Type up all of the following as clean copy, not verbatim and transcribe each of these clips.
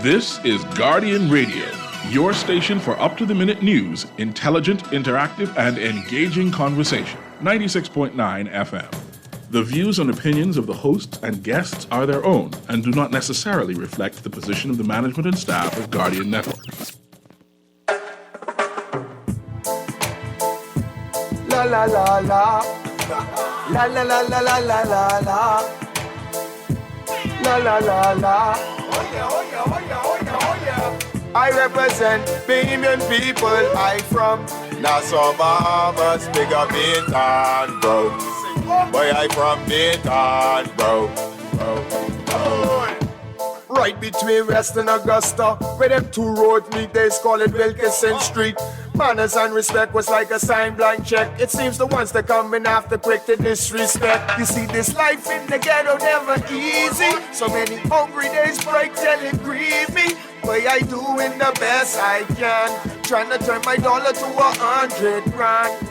This is Guardian Radio, your station for up-to-the-minute news, intelligent, interactive, and engaging conversation. 96.9 FM. The views and opinions of the hosts and guests are their own and do not necessarily reflect the position of the management and staff of Guardian Network. La la la la. La la la la la la la la. La la la la. Oh yeah, oh yeah, oh yeah, oh yeah, oh yeah. I represent Bahamian people. I from Nassau, Bahamas, big up Baytown, bro. Boy, I from Baytown, bro. Right between West and Augusta, where them two roads meet, they call it Wilkinson Street. Manners and respect was like a sign blank check. It seems the ones that coming after quick to disrespect. You see, this life in the ghetto never easy. So many hungry days break till it grieve me. But I doing the best I can, trying to turn my dollar to 100 grand.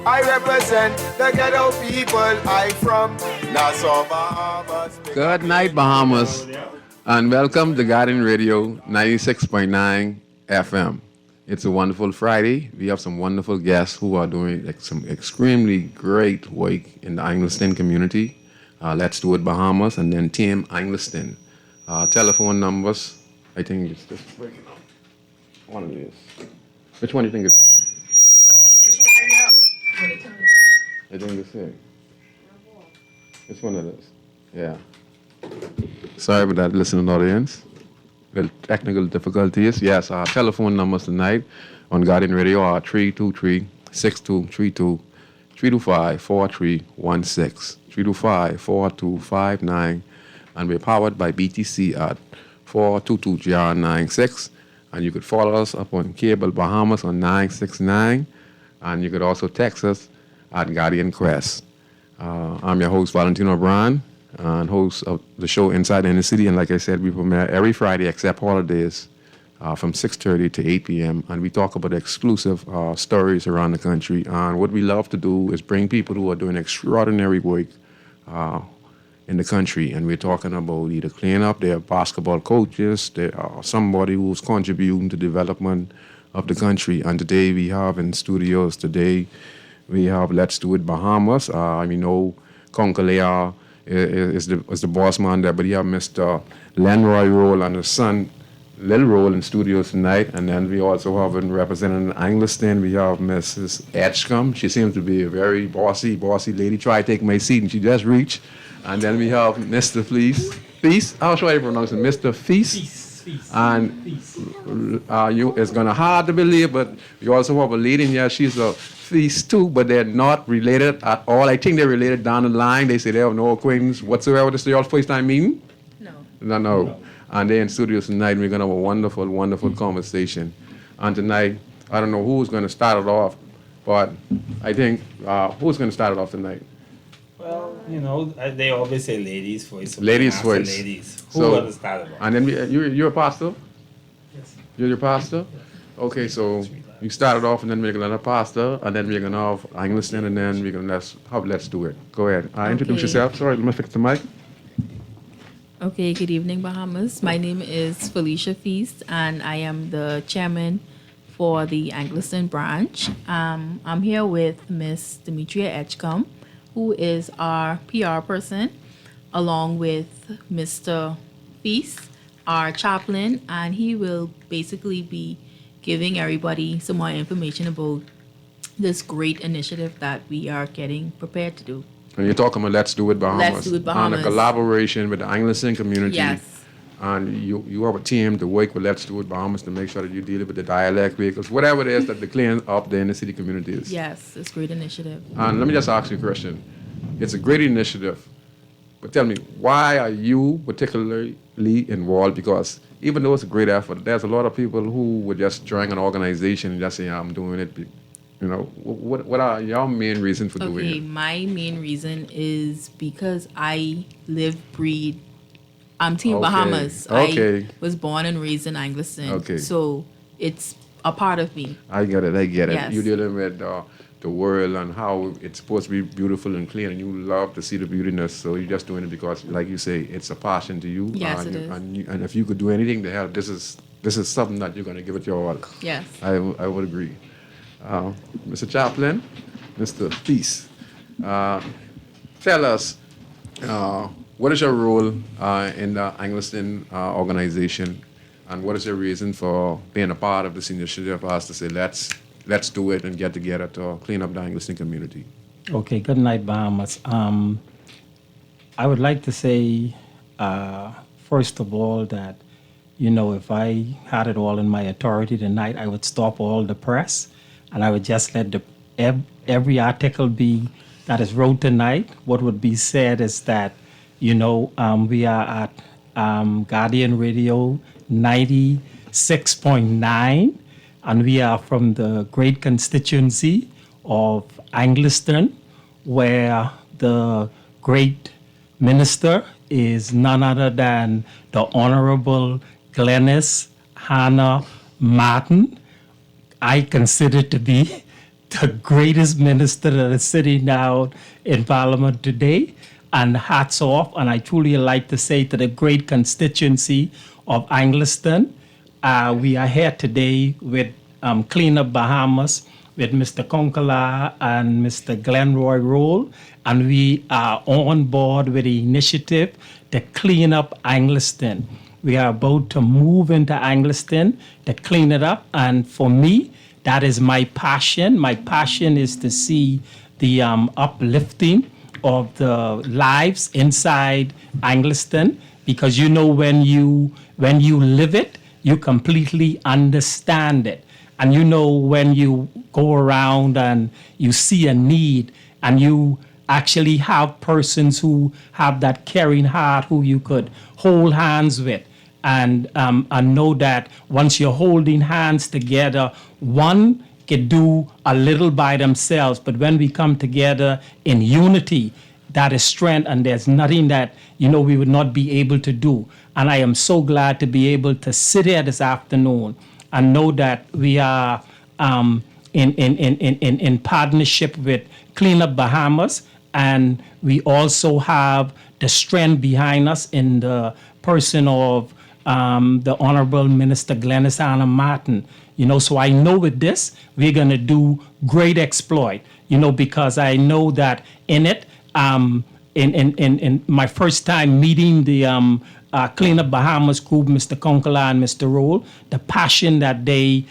I represent the ghetto people. I from Nassau, Bahamas. Good night, Bahamas, and welcome to Guardian Radio 96.9 FM. It's a wonderful Friday. We have some wonderful guests who are doing some extremely great work in the Angliston community. Let's Do It Bahamas, and then Team Angliston. Telephone numbers, I think it's just one of these. Which one do you think it is? I think it's here. Which one it is? Yeah. Sorry about that, listening audience. Well, technical difficulties. Yes, our telephone numbers tonight on Guardian Radio are 323-6232, 325-4316, 325-4259, and we're powered by BTC at 422-96. And you could follow us up on Cable Bahamas on 969, and you could also text us at Guardian Crest. I'm your host, Valentino and host of the show Inside the Inner City. And like I said, we premiere every Friday except holidays from 6:30 to 8 p.m. And we talk about exclusive stories around the country. And what we love to do is bring people who are doing extraordinary work in the country. And we're talking about either cleanup, they're basketball coaches, they are somebody who's contributing to development of the country. And today we have in studios we have Let's Do It Bahamas. Conkalea is the boss man there, but you have Mr. Lenroy Roll and his son Lil Roll in studios tonight. And then we also have representing Angliston, we have Mrs. Edgecombe. She seems to be a very bossy lady. Try to take my seat and she just reached. And then we have Mr. Feast. How should I pronounce it? Mr. Feast. And it's gonna hard to believe, but you also have a lady in here. She's a Feast too, but they're not related at all. I think they're related down the line. They say they have no acquaintance whatsoever. This is your first time meeting? No. And they're in studios tonight. And we're gonna have a wonderful conversation. And tonight, I don't know who's gonna start it off, but I think who's gonna start it off tonight? Well, they always say ladies voice. So ladies voice. Ladies. Who want to start it off? And then you're a pastor? Yes. You're your pastor? Yes. Okay, so you started off, and then we're gonna have pastor, and then we're gonna have Angliston, and then we're gonna let's do it. Go ahead. Introduce yourself. Sorry, let me fix the mic. Okay, good evening, Bahamas. My name is Felicia Feast, and I am the chairman for the Angliston branch. I'm here with Miss Demetria Edgecombe, who is our PR person, along with Mr. Feast, our chaplain, and he will basically be giving everybody some more information about this great initiative that we are getting prepared to do. And you're talking about Let's Do It Bahamas. Let's Do It Bahamas. And a collaboration with the Angliston community. Yes. And you have a team to work with Let's Do It Bahamas to make sure that you deal with the dialect vehicles, whatever it is that the clean up there in the city communities. Yes, it's a great initiative. And let me just ask you a question. It's a great initiative, but tell me, why are you particularly involved? Because even though it's a great effort, there's a lot of people who would just join an organization and just say, I'm doing it. What are your main reasons for doing it? Okay, my main reason is because I live, breathe. I'm Team Bahamas. Okay. I was born and raised in Angliston. Okay. So it's a part of me. I get it. Yes. You're dealing with the world and how it's supposed to be beautiful and clean, and you love to see the beautiness. So you're just doing it because, like you say, it's a passion to you. Yes, and, it is. And if you could do anything to help, this is something that you're going to give it your all. Yes. I would agree. Mr. Chaplain, Mr. Peace, tell us what is your role in the Anglican organization, and what is your reason for being a part of this initiative for us to say, let's do it and get together to clean up the Anglican community? Okay, good night, Bahamas. I would like to say, first of all, that, if I had it all in my authority tonight, I would stop all the press and I would just let every article be that is wrote tonight. What would be said is that, we are at Guardian Radio 96.9, and we are from the great constituency of Angliston, where the great minister is none other than the Honorable Glenys Hannah Martin. I consider to be the greatest minister that is sitting now in Parliament today. And hats off, and I truly like to say to the great constituency of Angliston, we are here today with Clean Up Bahamas, with Mr. Konkala and Mr. Glenroy Roll, and we are on board with the initiative to clean up Angliston. We are about to move into Angliston to clean it up, and for me, that is my passion. My passion is to see the uplifting of the lives inside Angliston, because when you live it, you completely understand it. And when you go around and you see a need and you actually have persons who have that caring heart who you could hold hands with, and know that once you're holding hands together, one can do a little by themselves, but when we come together in unity, that is strength, and there's nothing that we would not be able to do. And I am so glad to be able to sit here this afternoon and know that we are in partnership with Clean Up Bahamas, and we also have the strength behind us in the person of the Honorable Minister Glenys Hannah Martin. So I know with this, we're going to do great exploit, because I know that in it, in my first time meeting the Clean Up Bahamas group, Mr. Konkala and Mr. Roll, the passion that they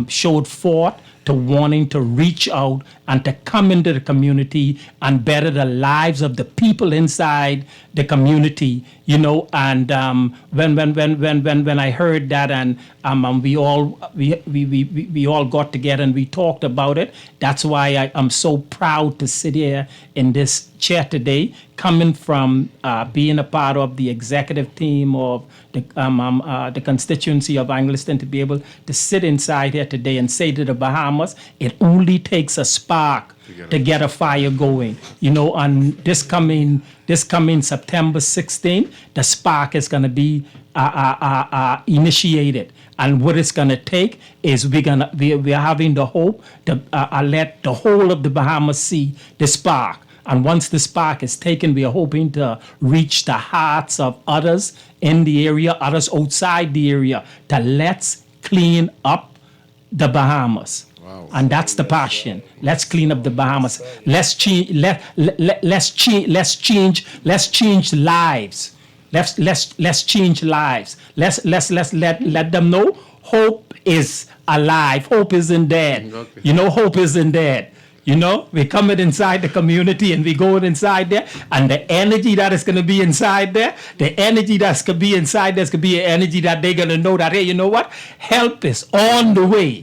showed forth to wanting to reach out and to come into the community and better the lives of the people inside the community, and when I heard that, and we all got together and we talked about it. That's why I am so proud to sit here in this chair today, coming from being a part of the executive team of the constituency of Angliston, to be able to sit inside here today and say to the Bahamas, it only takes a spark to get a fire going. On this coming September 16th, the spark is going to be initiated. And what it's going to take is we are having the hope to let the whole of the Bahamas see the spark. And once the spark is taken, we are hoping to reach the hearts of others in the area, others outside the area, to let's clean up the Bahamas. Wow. And that's the passion. Let's clean up the Bahamas. Let's change. Let's change lives. Let's change lives. Let's let them know hope is alive. Hope isn't dead. Okay. Hope isn't dead. We come inside the community and we go inside there, and the energy that is going to be inside there, the energy that's going to be inside there's going to be an energy that they're going to know that, hey, you know what? Help is on the way.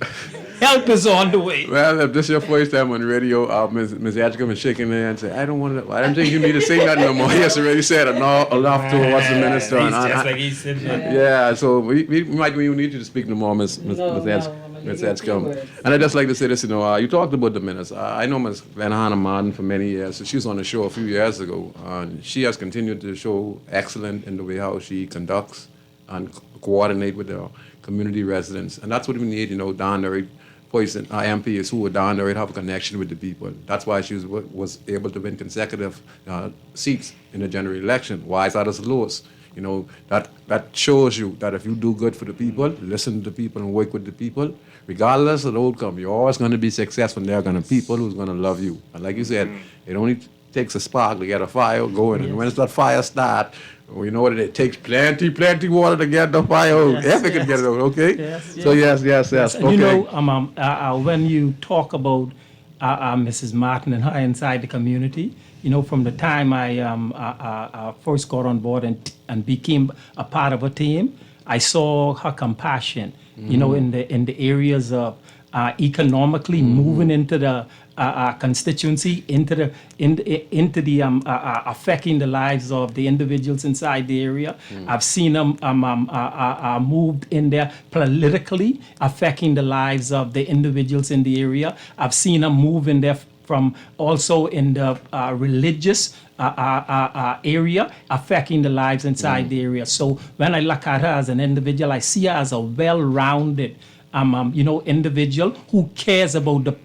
Help is on the way. Well, if this is your first time on radio, Ms. Atchcombe is shaking her and say, I don't think you need to say nothing no more. He has already said enough to what's the minister. He's just like he said. Yeah, so we might need you to speak no more, Ms. Atchcombe. And I'd just like to say this, you talked about the minister. I know Ms. Hannah Martin for many years. So she was on the show a few years ago, and she has continued to show excellent in the way how she conducts and coordinate with the community residents. And that's what we need, down there person, MPs who were down there have a connection with the people. That's why she was able to win consecutive seats in the general election. Why is others lose? You know, that shows you that if you do good for the people, listen to the people and work with the people, regardless of the outcome, you're always going to be successful. There are going to be people who's going to love you. And like you said, it only takes a spark to get a fire going. And when that fire starts, we know that it takes plenty water to get the fire out. If it can get it out, okay? Yes, So yes. And Okay. you know, when you talk about Mrs. Martin and her inside the community, you know, from the time I first got on board and became a part of a team, I saw her compassion. You know, in the areas of economically moving into the constituency, into the affecting the lives of the individuals inside the area. I've seen them moved in there politically, affecting the lives of the individuals in the area. I've seen them move in there from also in the religious area, affecting the lives inside the area. So when I look at her as an individual, I see her as a well-rounded, individual who cares about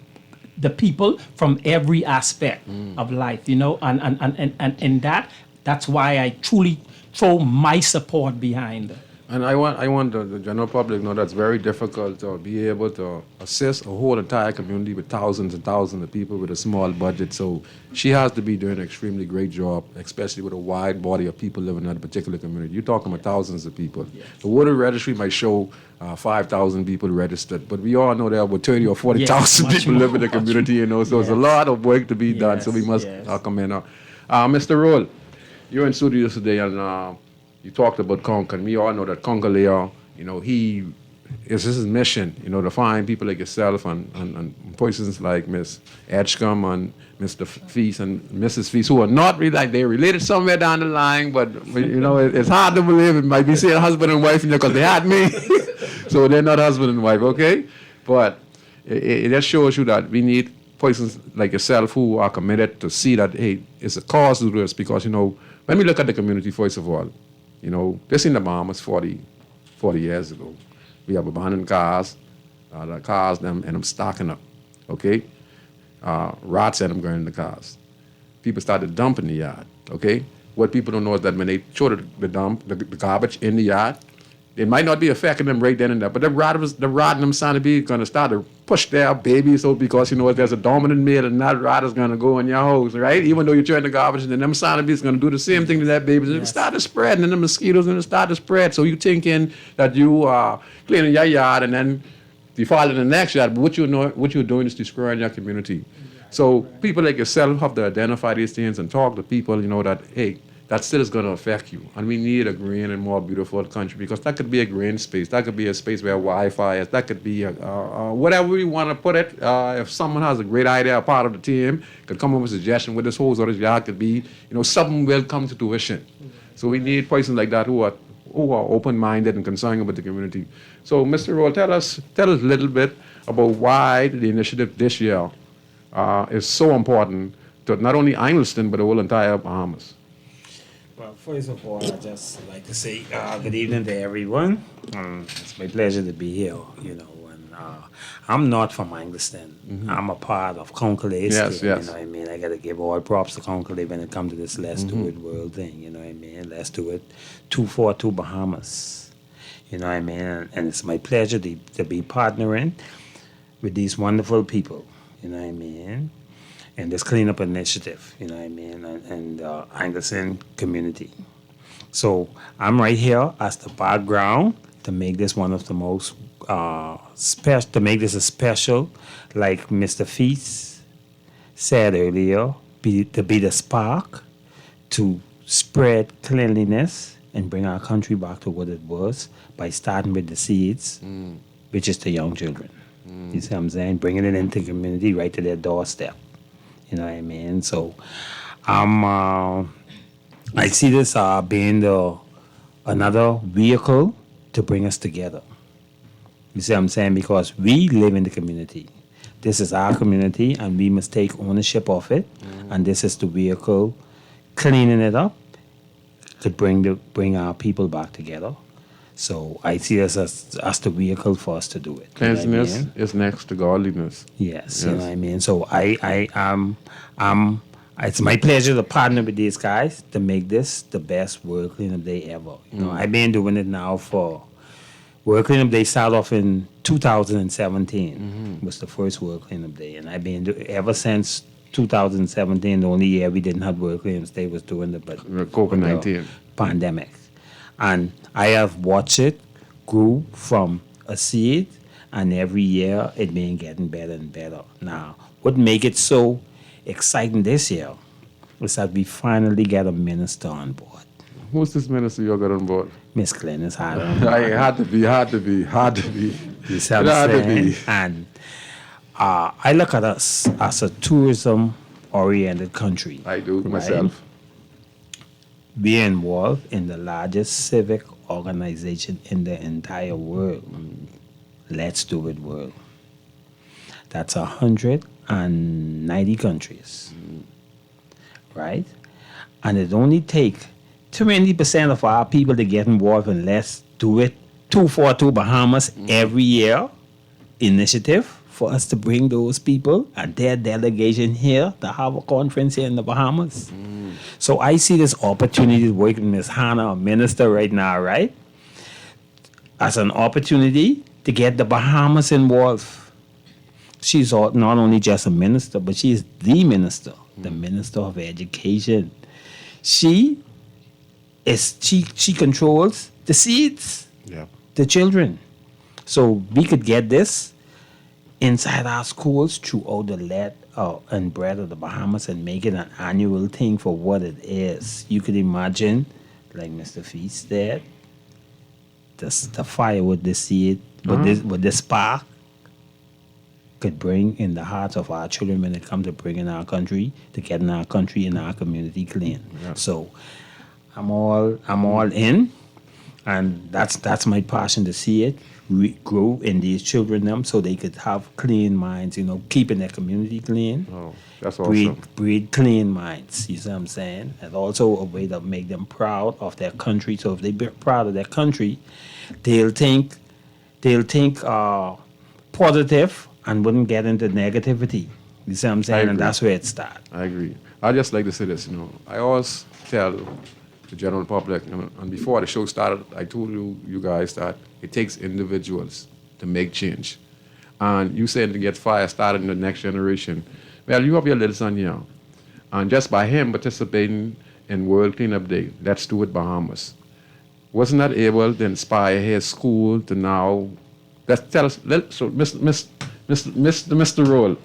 the people from every aspect of life, you know, and that's why I truly throw my support behind her. And I want the general public to know that's very difficult to be able to assist a whole entire community with thousands and thousands of people with a small budget. So she has to be doing an extremely great job, especially with a wide body of people living in that particular community. You're talking about thousands of people. The voter registry might show 5,000 people registered, but we all know there are about 30 or 40,000 people live in the community, you know, so it's a lot of work to be done, so we must commend her. Mr. Roll, you're in studio today, and you talked about Conker. We all know that Conker Leo, you know, it's his mission, you know, to find people like yourself and persons like Miss Edgecombe and Mr. Feast and Mrs. Feast, who are not really, like, they're related somewhere down the line, but you know, it's hard to believe it might be saying husband and wife, you know, because they had me. So they're not husband and wife, okay? But it just shows you that we need persons like yourself who are committed to see that, hey, it's a cause to do this, because, you know, when we look at the community, first of all, you know, this in the Bahamas 40 years ago. We have abandoned cars, the cars, them stocking up, okay? Rats and them going in the cars. People started dumping the yard, okay? What people don't know is that when they throw the garbage in the yard, it might not be affecting them right then and there, but the rat and them son to be going to start to push their babies out, because, you know, if there's a dominant male, and that rat is going to go in your house, right? Even though you're throwing the garbage, and then them son to be is going to do the same thing to that baby. And it start to spread, and then the mosquitoes going to start to spread. So you thinking that you are cleaning your yard, and then you fall in the next yard, but what you're doing is destroying your community. So people like yourself have to identify these things and talk to people, you know, that, hey, that still is going to affect you. And we need a green and more beautiful country, because that could be a green space. That could be a space where Wi-Fi is. That could be whatever we want to put it. If someone has a great idea, a part of the team, could come up with a suggestion with this hose or this yard, could be, you know, something will come to fruition. So we need persons like that who are open-minded and concerned about the community. So, Mr. Roll, tell us a little bit about why the initiative this year is so important to not only Angleton, but the whole entire Bahamas. Well, first of all, I'd just like to say good evening to everyone. It's my pleasure to be here, you know. And I'm not from Angleton. I'm a part of Conkley. Yes. You know what I mean? I got to give all props to Conkley when it comes to this Let's Do It World thing, you know what I mean? Let's Do It 242 Bahamas, you know what I mean? And it's my pleasure to be partnering with these wonderful people, you know what I mean? And this cleanup initiative, you know what I mean, and Angleton community. So I'm right here as the background to make this one of the most special, to make this a special, like Mr. Feast said earlier, to be the spark to spread cleanliness and bring our country back to what it was by starting with the seeds, which is the young children. You see what I'm saying? Bringing it into the community right to their doorstep. You know what I mean? So I see this being another vehicle to bring us together. You see what I'm saying? Because we live in the community. This is our community, and we must take ownership of it. And this is the vehicle cleaning it up to bring our people back together. So I see this as the vehicle for us to do it. You know what I Cleanliness mean? is next to godliness. Yes, you know what I mean. So I'm it's my pleasure to partner with these guys to make this the best World Cleanup Day ever. You know, I've been doing it now for World Cleanup Day started off in 2017 was the first World Cleanup Day, and I've been ever since 2017. The only year we didn't have World Cleanup Day was during the COVID-19 pandemic, and I have watched it grow from a seed, and every year it been getting better and better. Now, what make it so exciting this year is that we finally get a minister on board. Who's this minister you got on board? Miss Glennis had It had to be. You see what It I'm had to saying? be. And I look at us as a tourism-oriented country. I do right? myself. We're involved in the largest civic organization in the entire world. Let's Do It World. That's 190 countries, right? And it only take 20% of our people to get involved in Let's Do It 242 Bahamas every year initiative for us to bring those people and their delegation here to have a conference here in the Bahamas. So I see this opportunity to work with Ms. Hannah, a minister right now, right? As an opportunity to get the Bahamas involved. She's not only just a minister, but she's the minister, the minister of education. She controls the seeds, Yeah. the children. So we could get this inside our schools throughout the lead and bread of the Bahamas and make it an annual thing for what it is. You could imagine, like Mr. Feast said, the fire with the seed, with the spark could bring in the hearts of our children when it comes to bringing our country, to getting our country and our community clean. Yeah. So I'm all in, and that's my passion to see it grow in these children them so they could have clean minds, keeping their community clean. Oh, that's awesome. Breed clean minds, you see what I'm saying? And also a way to make them proud of their country. So if they're proud of their country, they'll think positive and wouldn't get into negativity. You see what I'm saying? And agree. that's where it starts. I agree. I just like to say this, I always tell the general public, and before the show started, I told you guys that it takes individuals to make change. And you said to get fire started in the next generation. Well, you have your little son here, and just by him participating in World Cleanup Day, Let's Do It Bahamas, wasn't that able to inspire his school to now? Tell us, so Mr. Roll,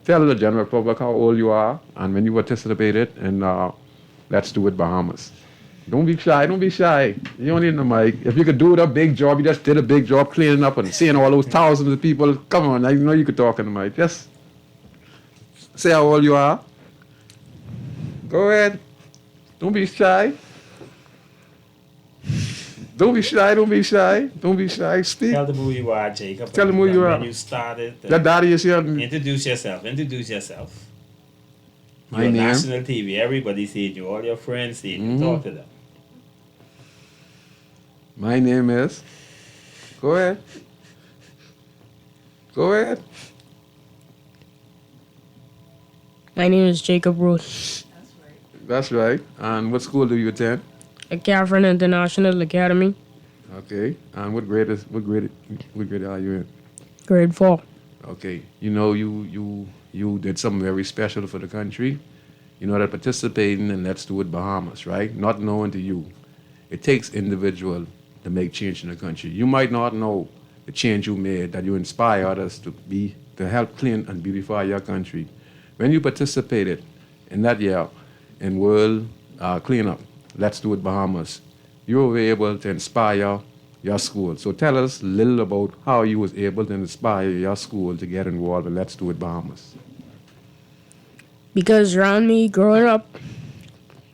tell the general public how old you are and when you participated in Let's Do It Bahamas. Don't be shy. You don't need the mic. If you could do a big job, you just did a big job cleaning up and seeing all those thousands of people. Come on, I know you could talk in the mic. Just say how old you are. Go ahead. Don't be shy. Don't be shy. Speak. Tell them who you are, Jacob. Tell them who you are. When you started. That daddy is here. Introduce yourself. My You're name. national TV. Everybody seeing you. All your friends seeing you. Talk to them. My name is. Go ahead. My name is Jacob Roach That's right. And what school do you attend? at Catherine International Academy, Okay. And what grade are you in? grade 4. Okay. You did something very special for the country. That participating in Let's Do It Bahamas, right? Not knowing to you. It takes individual to make change in the country. You might not know the change you made, that you inspire others to help clean and beautify your country. When you participated in that year in World Cleanup, Let's Do It Bahamas, you were able to inspire your school. So tell us a little about how you was able to inspire your school to get involved in Let's Do It Bahamas. Because around me growing up,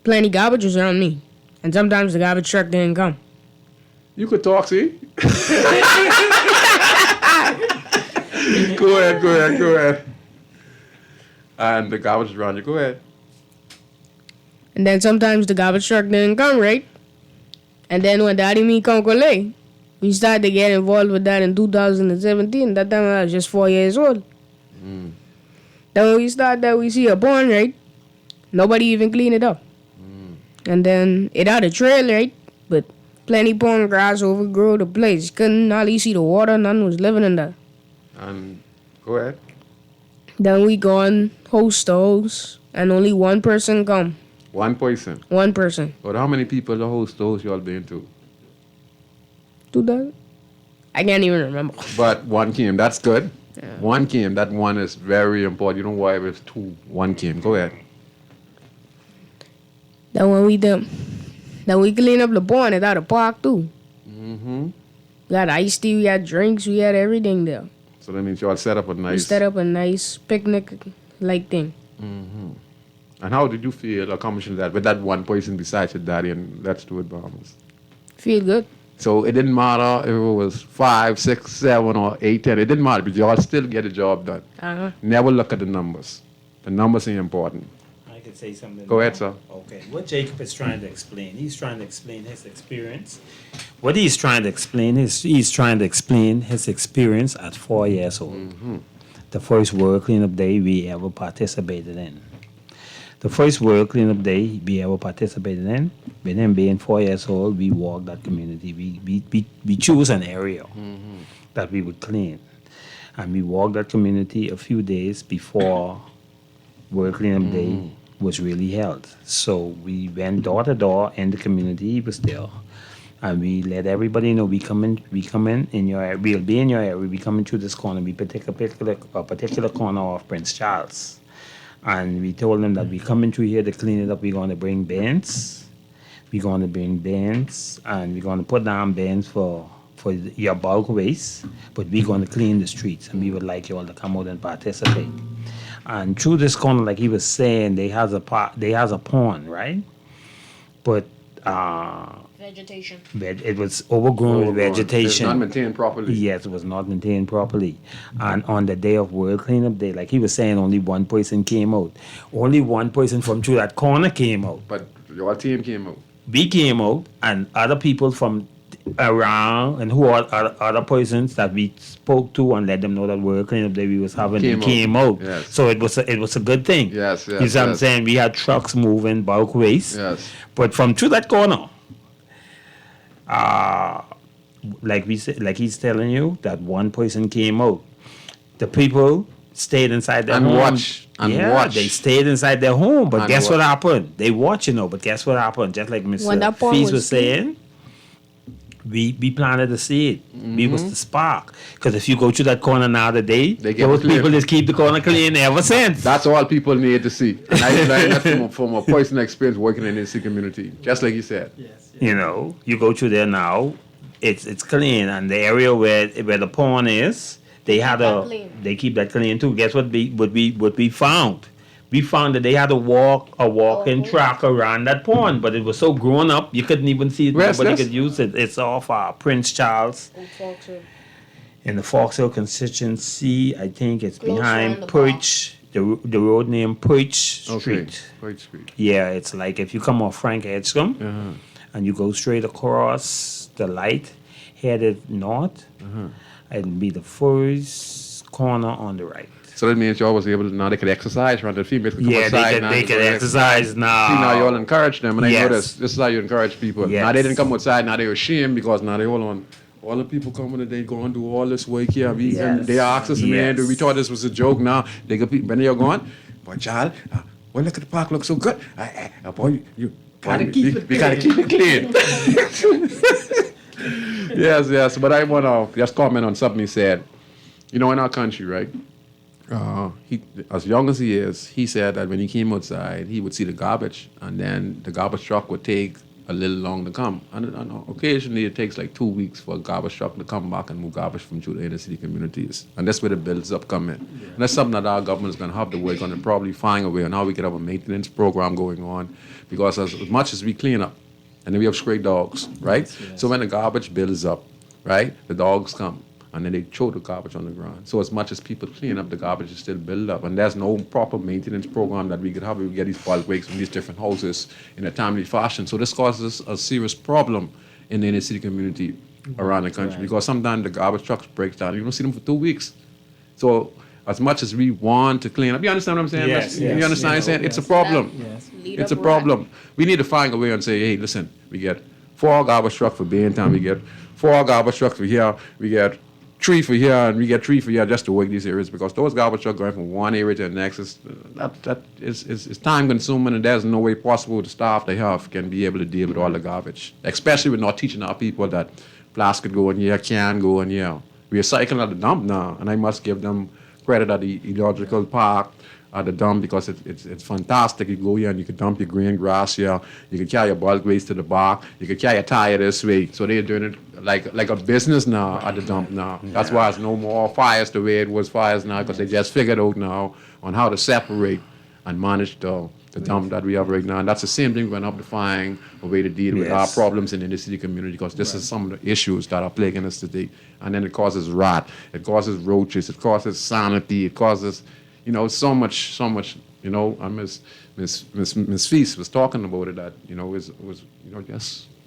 plenty garbage was around me. And sometimes the garbage truck didn't come. You could talk, see? Go ahead. And the garbage is around you. Go ahead. And then sometimes the garbage truck didn't come, right? And then when Daddy me come collect, We started to get involved with that in 2017. That time I was just 4 years old. Then when we started that, we see a pond, right? Nobody even cleaned it up. And then it had a trail, right? But plenty pond grass overgrow the place. Couldn't hardly see the water. None was living in there. And go ahead. Then we gone host to host, and only one person come. One person. One person. But how many people the host y'all been to? 2000? I can't even remember. But one came. That's good. One came. That one is very important. You know why it was two. One came. Go ahead. Then when we done, then we clean up the pond. It had a park too. We had iced tea. We had drinks. We had everything there. So that means y'all set up a We nice. set up a nice picnic-like thing. And how did you feel accomplishing that with that one person besides your daddy and Let's Do It Bahamas? Feel good. So it didn't matter if it was 5, 6, 7, or 8, 10. It didn't matter, but y'all still get the job done. Never look at the numbers. The numbers are important. I could say something. Go ahead, sir. Okay. What Jacob is trying to explain, he's trying to explain his experience. What he's trying to explain is he's trying to explain his experience at 4 years old. The first World Cleanup Day we ever participated in. The first World Cleanup Day we ever participated in, with him being 4 years old, we walked that community. We chose an area that we would clean. And we walked that community a few days before World Cleanup Day was really held. So we went door to door in the community. He was there. And we let everybody know we come in your area, we'll be in your area, we come into this corner, we pick a particular corner of Prince Charles. And we told them that we coming through here to clean it up. We're going to bring bins. We're going to bring bins, and we're going to put down bins for your bulk waste. But we're going to clean the streets, and we would like you all to come out and participate. And through this corner, like he was saying, they has a pond, right? But Vegetation. it was overgrown with vegetation. It's not maintained properly. Yes, it was not maintained properly. And on the day of World Cleanup Day, like he was saying, only one person came out. Only one person from through that corner came out. But your team came out. We came out, and other people from around, and who are other persons that we spoke to and let them know that World Cleanup Day we was having, came out. Yes. So it was a good thing. Yes, You see what I'm saying? We had trucks moving bulk waste. Yes. But from through that corner, like he's telling you, that one person came out. The people stayed inside their home. Watch. They stayed inside their home. But And guess what watch. happened? They watch, but guess what happened? Just like When Mr. that pond Fees was was saying, we planted the seed. We was the spark. Because if you go to that corner now today, They get those clean. people just keep the corner clean ever since. That's all people need to see. And I learned that from a personal experience working in the NC community. Just like you said. You know, you go through there now, it's clean, and the area where the pond is, they keep that clean too. Guess what we found? We found that they had a walking track around that pond, but it was so grown up you couldn't even see it. Where's Nobody this? could use it. It's off Prince Charles in the Foxhill constituency. I think it's Close behind around the Perch, the road named Perch Street. Okay. White Street. Yeah, it's like if you come off Frank Edgecombe and you go straight across the light, headed north, it'll be the first corner on the right. So that means y'all was able to, now they could exercise, right? The females could come Yeah, outside. they can exercise now. See, now y'all encourage them, and I know Yes. this is how you encourage people. Yes. Now they didn't come outside, now they were ashamed because now they hold on. All the people coming today go and do all this work here. And they asked us, man, Yes. we thought this was a joke now. They could be, when you're gone, boy, child, well, look at the park, looks so good. Boy, you gotta keep it clean. Gotta keep it clean. Yes, but I want to just comment on something he said. You know, in our country, right? He, as young as he is, he said that when he came outside, he would see the garbage, and then the garbage truck would take a little long to come. And occasionally, it takes like 2 weeks for a garbage truck to come back and move garbage from through the inner city communities. And that's where the builds up come in. And that's something that our government is going to have to work on and probably find a way on how we can have a maintenance program going on. Because as much as we clean up, and then we have stray dogs, right? So when the garbage builds up, right, the dogs come. And then they throw the garbage on the ground. So as much as people clean up, the garbage is still built up. And there's no proper maintenance program that we could have. We would get these bulk waste from these different houses in a timely fashion. So this causes a serious problem in the inner city community. around the country because sometimes the garbage trucks break down. You don't see them for 2 weeks. So as much as we want to clean up, you understand what I'm saying? Yes, You yes. understand what I'm saying? It's a problem. Yes. Lead It's a up problem. We need to find a way and say, hey, listen, we get 4 garbage trucks for Baytown, we get 4 garbage trucks for here, we get 3 for here, and we get 3 for here just to work these areas because those garbage trucks going from one area to the next is time consuming and there's no way possible the staff they have can be able to deal with all the garbage. Especially with not teaching our people that plastic go in here, can go in here. We are cycling at the dump now, and I must give them credit at the ecological park at the dump because it's fantastic. You go here and you can dump your green grass here. You can carry your bulk waste to the bar. You can carry a tire this way. So they're doing it like a business now at the dump now. That's why it's no more fires the way it was fires now because they just figured out now on how to separate and manage the dump that we have right now. And that's the same thing we're going to have to find a way to deal with our Yes. problems in the inner city community because this is some of the issues that are plaguing us today. And then it causes rot, it causes roaches, it causes sanity, it causes, so much, and Miss Feast was talking about it that, was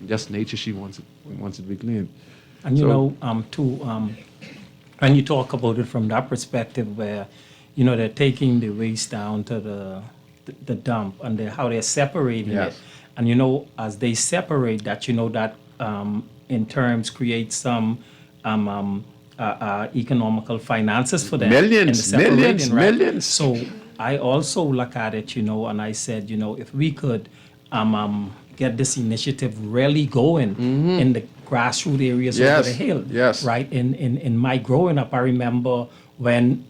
just nature, she wants it to be clean. And So- when you talk about it from that perspective, where they're taking the waste down to the dump and how they're separating Yes. it, and as they separate that, that in terms creates some economical finances for them. in the separating, Millions. So I also look at it, and I said, if we could get this initiative really going in the grassroots areas over Yes, the hill. yes. Right. In my growing up, I remember when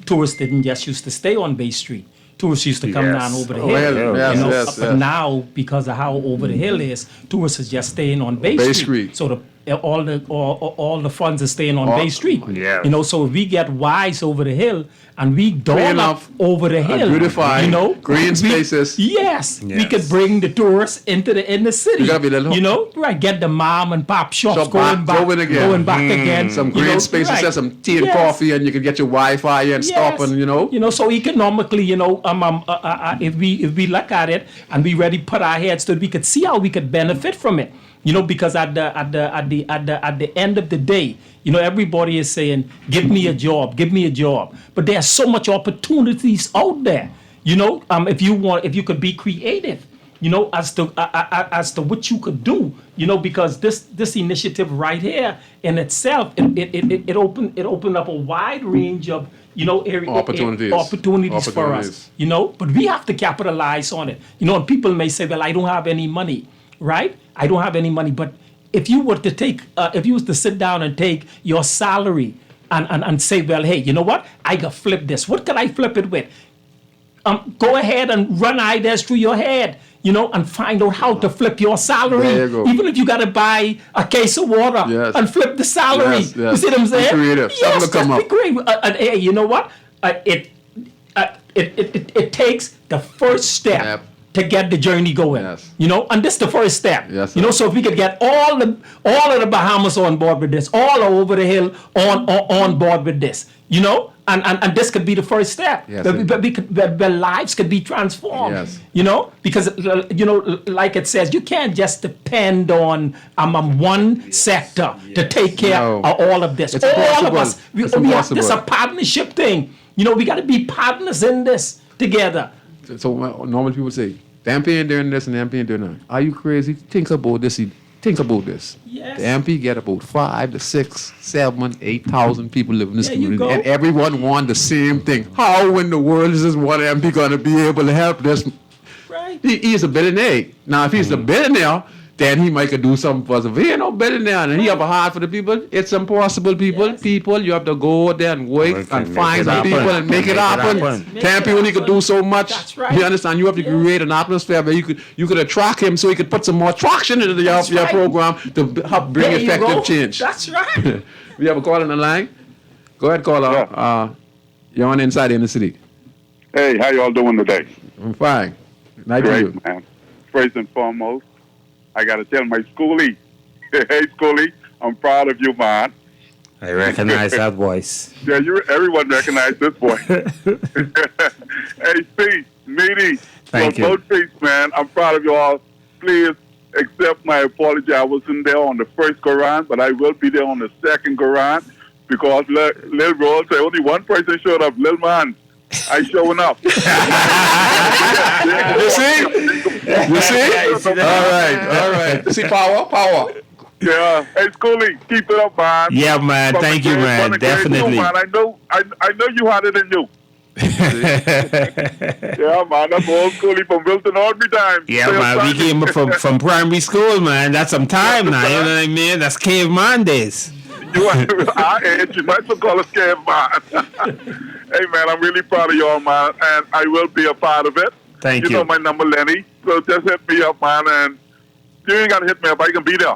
tourists didn't just used to stay on Bay Street. Tourists used to come Yes. down over the Oh, hill. well, yes, But yes. now, because of how over the hill is, tourists is just staying on Bay Bay Street. Street. So all the funds are staying on Bay Street. Yes. So if we get wise over the hill and we down up enough over the hill, beautify green spaces. Yes, we Yes. could bring the tourists into the inner city. You gotta be a little- Right? Get the mom and pop shops So going back, going again. going back again. Some you green know, spaces, right. some tea and Yes. coffee, and you can get your Wi-Fi and stuff, and so economically, if we look at it and we really put our heads to it, we could see how we could benefit from it. Because at the end of the day, everybody is saying, "Give me a job, give me a job," but there's so much opportunities out there. If you could be creative, as to what you could do, because this initiative right here in itself, it opened up a wide range of Opportunities. opportunities for us. But we have to capitalize on it. And people may say, "Well, I don't have any money," right? I don't have any money, but if you were to if you was to sit down and take your salary and say, "Well, hey, you know what? I could flip this. What could I flip it with?" Go ahead and run ideas through your head, and find out how to flip your salary. There you go. Even if you got to buy a case of water Yes. and flip the salary. Yes, yes. You see what I'm Be saying? creative. Something Yes, will come just be up. creative. Hey, you know what? It takes the first step. Yep. To get the journey going, Yes. and this is the first step. Yes, So sir. if we could get all of the Bahamas on board with this, all over the hill on board with this, and this could be the first step. Yes, Where lives could be transformed. Yes. Because like it says, you can't just depend on one sector to take care No. of all of this. It's all of impossible. us, we It's have this a impossible. partnership thing. We got to be partners in this together. So normal people say, the MP ain't doing this and the MP ain't doing that. Are you crazy? Think about this. Think about this. Yes. The MP get about 5 to 6, 7, 8,000 people living in this There you community, go. and everyone want the same thing. How in the world is this one MP gonna be able to help this? Right. He is a billionaire. Now, if he's a billionaire, then he might could do something for us. If he ain't no billionaire and he have a heart for the people, it's impossible, people. Yes. People, you have to go out there and work Work and and find make it some happen. people and make it Make it happen. happen. Make Tampa it only could happen. do so much. That's right. You understand? You have to Yes. create an atmosphere where you could attract him so he could put some more traction into your right. program to help bring There you effective go. change. That's right. We have a call on the line. Go ahead, caller. You're on Inside in the City. Hey, how y'all doing today? I'm fine. Nice to you. Great, man. First and foremost, I got to tell my schoolie, hey, schoolie, I'm proud of you, man. I recognize that voice. Yeah, everyone recognized this boy. Hey, Pete, Meaty, Thank you. both Peace, man. I'm proud of you all. Please accept my apology. I wasn't there on the first Quran, but I will be there on the second Quran because Lil Roll said only one person showed up. Lil Man, I showing up. You see? All right. See, power. Yeah. Hey, Schoolie, keep it up, man. Yeah, man. From Thank the you, grade man. one to grade two, Definitely. man. I know you harder than you. Yeah, man. That's old Schoolie from Wilton every time. Yeah, Same man. We time. came from primary school, man. That's some time now. You know what I mean? That's caveman days. You might as well call us caveman. Hey, man, I'm really proud of y'all, man, and I will be a part of it. Thank You you. know my number, Lenny, so just hit me up, man, and you ain't got to hit me up. I can be there.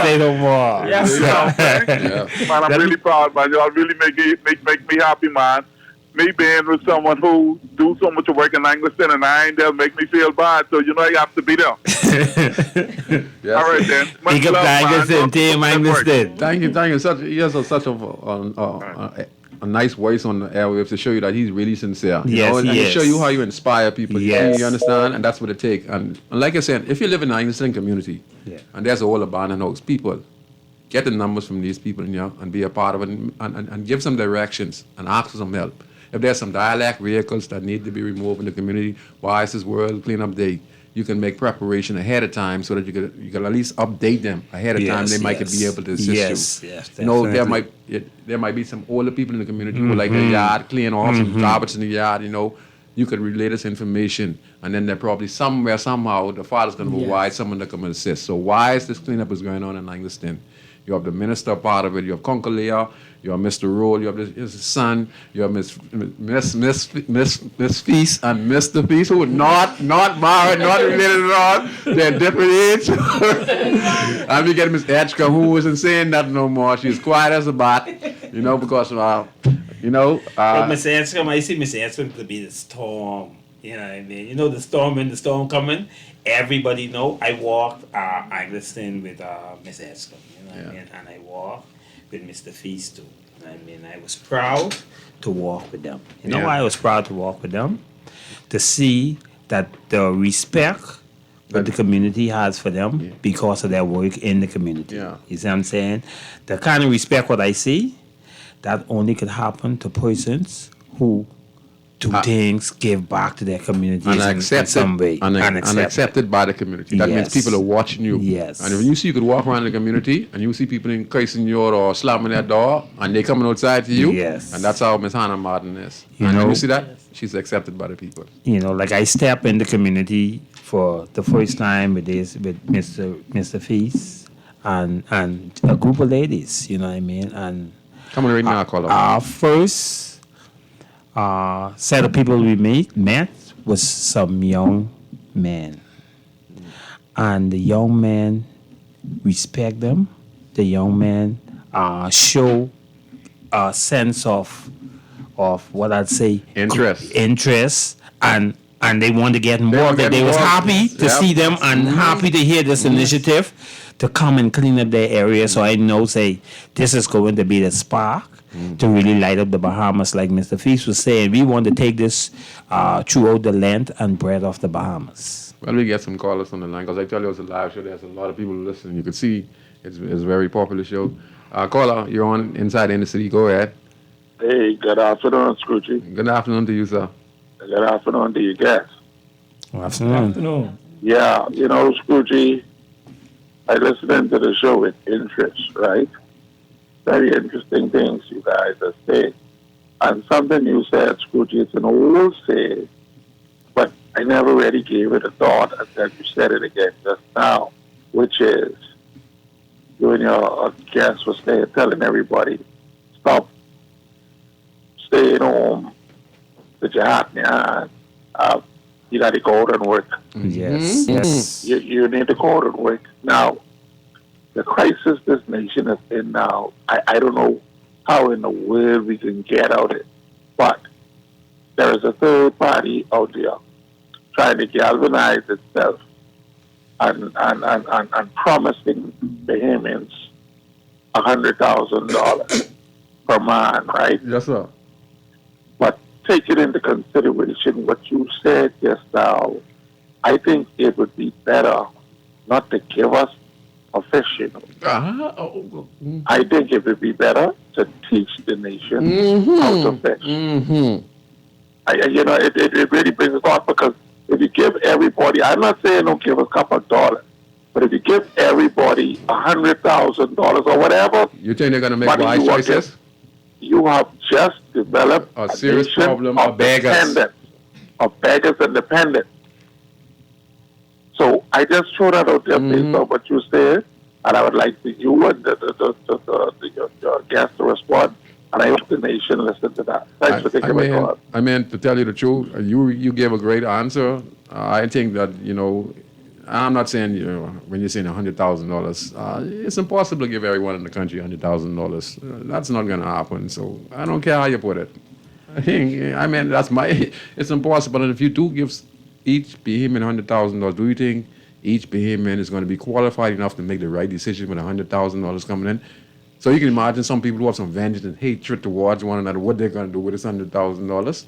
Say no more. Yes, Man, I'm really proud, man. Y'all really make me happy, man. Me being with someone who do so much work in Angleton and I ain't there make me feel bad, so you know I have to be there. Yes. All right, then. Much Big up love, man. Angleton, team Angleton. Thank you. He has such a nice voice on the airwaves to show you that he's really sincere. You Yes, know? And he to is. show you how you inspire people. Yes. You understand? And that's what it takes. And like I said, if you live in an Angleton community and there's a whole abandoned house, people, get the numbers from these people and be a part of it and give some directions and ask for some help. If there's some dialect vehicles that need to be removed in the community, Wise World Cleanup Day, you can make preparation ahead of time so that you can at least update them ahead of time. They might be able to assist you. Yes, You know, definitely. there might be some older people in the community who like their yard clean off, some garbage in the yard, you know. You could relay this information, and then they're probably somewhere, somehow, the father's going to go wise, someone that come and assist. So wise this cleanup is going on in Angleton. You have the minister part of it. You have Concolea. You have Mr. Roll. You have his son. You have Miss Feast and Mr. Feast, who are not married, not related at all. They're different age. And we get Miss Edgecombe, who isn't saying nothing no more. She's quiet as a bat, you know, because Miss Anscombe, I see Miss Anscombe to be the storm. You know what I mean? You know the storm when the storm coming. Everybody know I walked Angleton with Miss Anscombe. You know what I mean? And I walked with Mr. Feast too. You know what I mean? I was proud to walk with them. You know why I was proud to walk with them? To see that the respect that the community has for them because of their work in the community. Yeah. You see what I'm saying? The kind of respect what I see, that only could happen to persons who do things, give back to their communities in some way. And accepted by the community. That means people are watching you. Yes. And if you could walk around the community and you see people increasing your or slamming their door and they coming outside to you. Yes. And that's how Miss Hannah Martin is. You and know, when you see that, she's accepted by the people. You know, like I step in the community for the first time with Mr. Feast and a group of ladies, you know what I mean? And Come on right now, caller. our first set of people we met was some young men. And the young men respect them. The young men show a sense of what I'd say interest and they want to get more. They was happy to see them and happy to hear this initiative to come and clean up their area. So I know, say, this is going to be the spark to really light up the Bahamas. Like Mr. Feast was saying, we want to take this throughout the length and breadth of the Bahamas. Well, we get some callers on the line because I tell you it's a live show. There's a lot of people listening. You can see it's a very popular show. Caller, you're on Inside in the City. Go ahead. Hey, good afternoon, Scrooge. Good afternoon to you, sir. Good afternoon to you guys. Good afternoon. Yeah, you know, Scrooge, I listened to the show with interest, right? Very interesting things you guys are saying. And something you said, Scrooge, it's an old saying, but I never really gave it a thought until you said it again just now, which is, you and your guest was telling everybody, stop staying home with your hat in your hand. You got to go out and work. Yes, yes. You need to go out and work. Now, the crisis this nation is in now, I don't know how in the world we can get out of it, but there is a third party out there trying to galvanize itself and promising Bahamians $100,000 per man, right? Yes, sir. But taking into consideration what you said just now, I think it would be better not to give us a fish, you know. I think it would be better to teach the nation how to fish. It really brings us on because if you give everybody, I'm not saying don't give a couple of dollars, but if you give everybody $100,000 or whatever, You think they're going to make money wise you will choices? give, you have just developed A serious nation problem of of beggars. dependence, of beggars and dependents. So I just throw that out there based on what you said, and I would like for you and your guest to respond, and I hope the nation listen to that. Thanks for taking my call. I mean, to tell you the truth, you gave a great answer. I think that, I'm not saying, when you're saying $100,000, it's impossible to give everyone in the country $100,000. That's not going to happen. So I don't care how you put it. It's impossible. And if you do give each Bahamian $100,000, do you think each Bahamian is going to be qualified enough to make the right decision with $100,000 coming in? So you can imagine some people who have some vengeance and hatred towards one another, what they're going to do with this $100,000.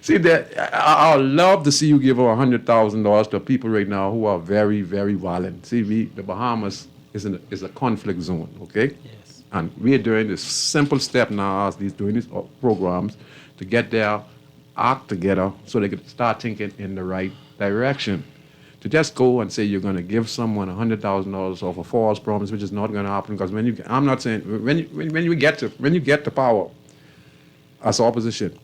See that I love to see you give $100,000 to people right now who are very, very violent. See, the Bahamas is a conflict zone, okay? Yes. And we are doing this simple step now as doing these programs to get their act together so they can start thinking in the right direction. To just go and say you're going to give someone $100,000 off a false promise, which is not going to happen, because I'm not saying when you get to power as opposition,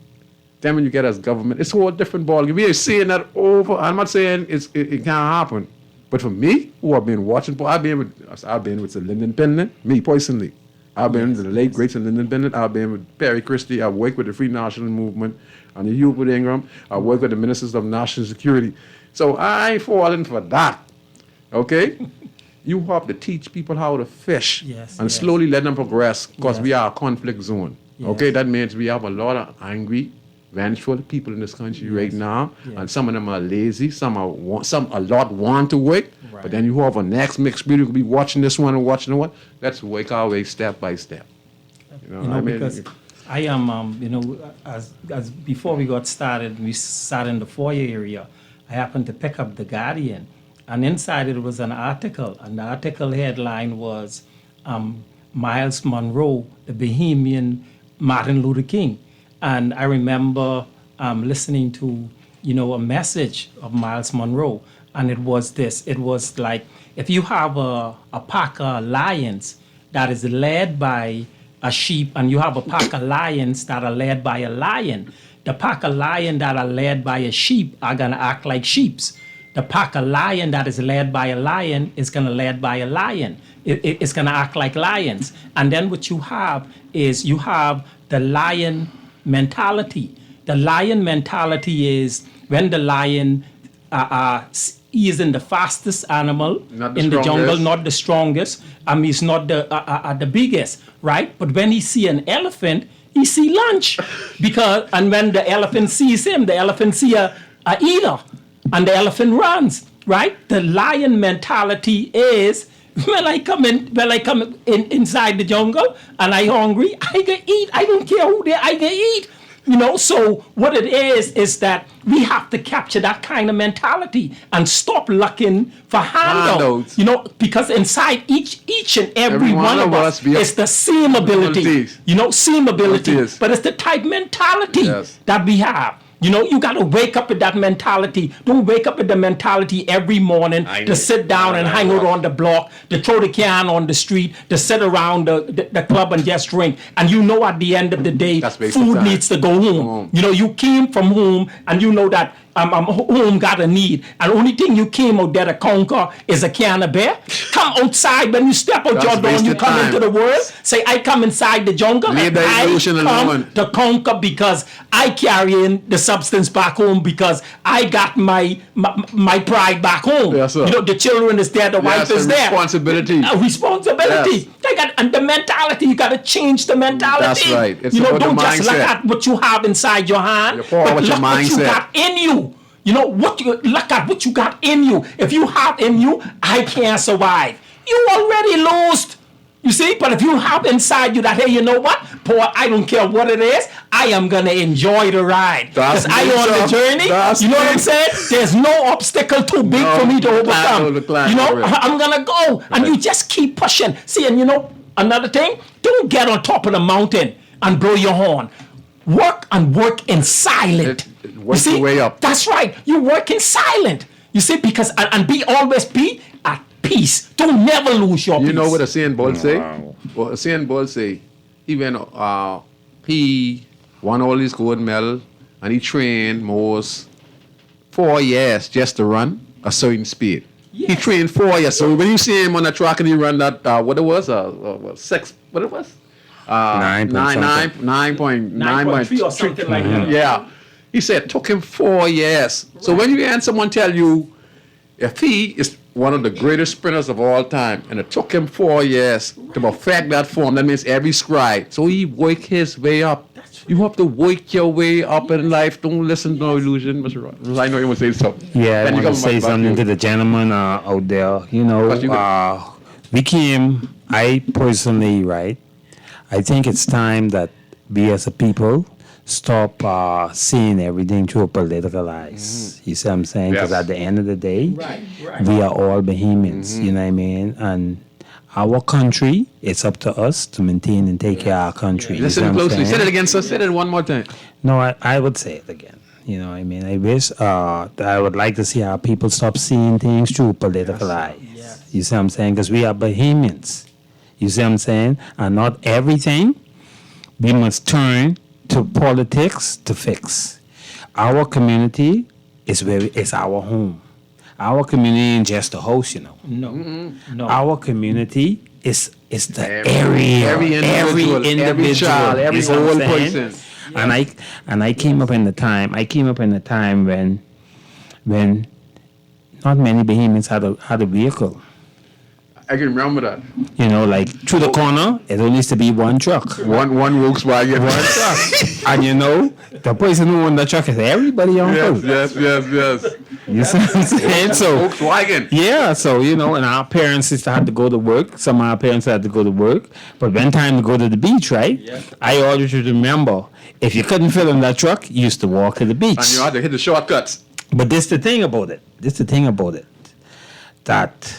then when you get as government, it's a whole different ballgame. We are seeing that over. I'm not saying it can't happen, but for me, who have been watching, I've been with Sir Lyndon Pendleton, me personally. I've been with the late great Sir Lyndon Pendleton. I've been with Perry Christie. I've worked with the Free National Movement and the Hubert Ingram. I've worked with the Ministers of National Security. So I ain't falling for that. Okay? You have to teach people how to fish and slowly let them progress, because we are a conflict zone. Okay? That means we have a lot of angry, vengeful people in this country right now, and some of them are lazy, some a lot want to work, but then you have a next mixed breed who will be watching this one and watching the one. Let's work our way step by step. Because I am, as before we got started, we sat in the foyer area. I happened to pick up The Guardian, and inside it was an article, and the article headline was Miles Monroe, the Bahamian Martin Luther King. And I remember listening to, a message of Miles Monroe, and it was this. It was like, if you have a pack of lions that is led by a sheep, and you have a pack of lions that are led by a lion, the pack of lions that are led by a sheep are going to act like sheeps. The pack of lion that is led by a lion is going to led by a lion. It's going to act like lions. And then what you have is you have the lion mentality. The lion mentality is when the lion is in the fastest animal in the jungle, not the strongest. He's not the biggest, right? But when he see an elephant, he see lunch, and when the elephant sees him, the elephant see a eater, and the elephant runs, right? The lion mentality is when I come in inside the jungle and I hungry, I can eat. I don't care who there, I can eat. So what it is that we have to capture that kind of mentality and stop looking for handouts. Because inside each and every one of us is the same ability. Same ability. But it's the type mentality that we have. You got to wake up with that mentality. Don't wake up with the mentality every morning to sit down and hang out on the block, to throw the can on the street, to sit around the club and just drink. And at the end of the day, food needs to go home. You came from home and you know that home got a need. And the only thing you came out there to conquer is a can of beer. Come outside when you step out your door and you come into the world. Say, I come inside the jungle. Leave the illusion alone. To conquer because I carry in the substance back home, because I got my pride back home. Yes, sir. The children is there, the wife is there. Responsibility. Responsibility. Yes. And the mentality, you got to change the mentality. That's right. It's don't about the just look mindset. at what you have inside your hand, but look what you got in you. Look at what you got in you. If you have in you, I can't survive. You already lost. You see, but if you have inside you that, hey, you know what, boy, I don't care what it is, I am gonna enjoy the ride because I on the journey. You know what I'm saying? There's no obstacle too big for me to overcome. You know, I'm gonna go, and you just keep pushing. See, and you know, another thing, don't get on top of the mountain and blow your horn. Work and work in silent. Work your way up. That's right. You work in silent. You see, because and always be at peace. Don't never lose your peace. You know what a Usain Bolt say? Well, Usain Bolt say he won all his gold medal and he trained most 4 years just to run a certain speed. Yes. He trained 4 years. So when you see him on the track and he run that what it was 6 what it was 9.3 or something like that. Yeah. He said it took him 4 years. Right. So when you hear someone tell you if he is one of the greatest sprinters of all time and it took him 4 years to perfect that form, that means every stride. So he worked his way up. You have to work your way up in life. Don't listen to no illusion, Mr. Ross. I know you want to say something. Yeah, I want to say something to the gentleman out there. You know, I personally, right, I think it's time that we as a people stop seeing everything through a political eyes. You see what I'm saying? Because at the end of the day, we are all Bahamians, you know what I mean? And our country, it's up to us to maintain and take care of our country. Listen closely. Say it again, sir. Say it one more time. No, I would say it again. You know what I mean? I wish I would like to see our people stop seeing things through political eyes. Yes. You see what I'm saying? Because we are Bahamians. You see what I'm saying? And not everything we must turn to politics to fix. Our community is our home. Our community ain't just a house, you know. No. Our community is the area. Every individual, every child, every old person. And I came up in the time when not many Bahamians had a vehicle. I can remember that. You know, like through the corner, it only used to be one truck. One Volkswagen. One truck. And you know, the person who owned the truck is everybody on road. Yes. You see what I'm saying? So Volkswagen. Yeah, so you know, and our parents used to have to go to work. Some of our parents had to go to work. But when time to go to the beach, right? Yeah. I always remember if you couldn't fit in that truck, you used to walk to the beach. And you had to hit the shortcuts. But this the thing about it. That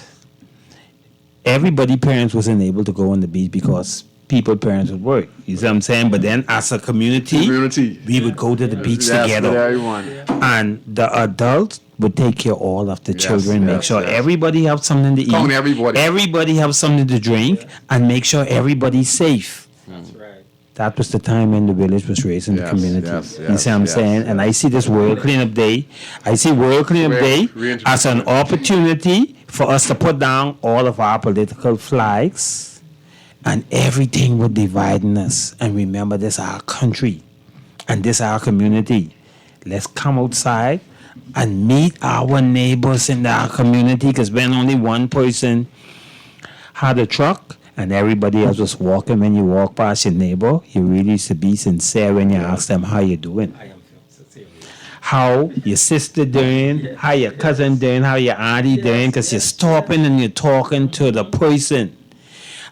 everybody parents wasn't able to go on the beach because parents would work. You see what I'm saying? But then as a community. We would go to the beach together. Everyone. And the adults would take care of all of the children, make sure everybody have something to eat. Everybody have something to drink, and make sure everybody's safe. That's right. That was the time when the village was raising the community. You see what I'm saying? And I see this World Cleanup Day. As an opportunity for us to put down all of our political flags and everything would dividing us. And remember, this is our country and this is our community. Let's come outside and meet our neighbors in our community, because when only one person had a truck and everybody else was walking, when you walk past your neighbor, you really used to be sincere when you ask them how you doing. How your sister doing, how your cousin doing, how your auntie doing, because you're stopping and you're talking to the person.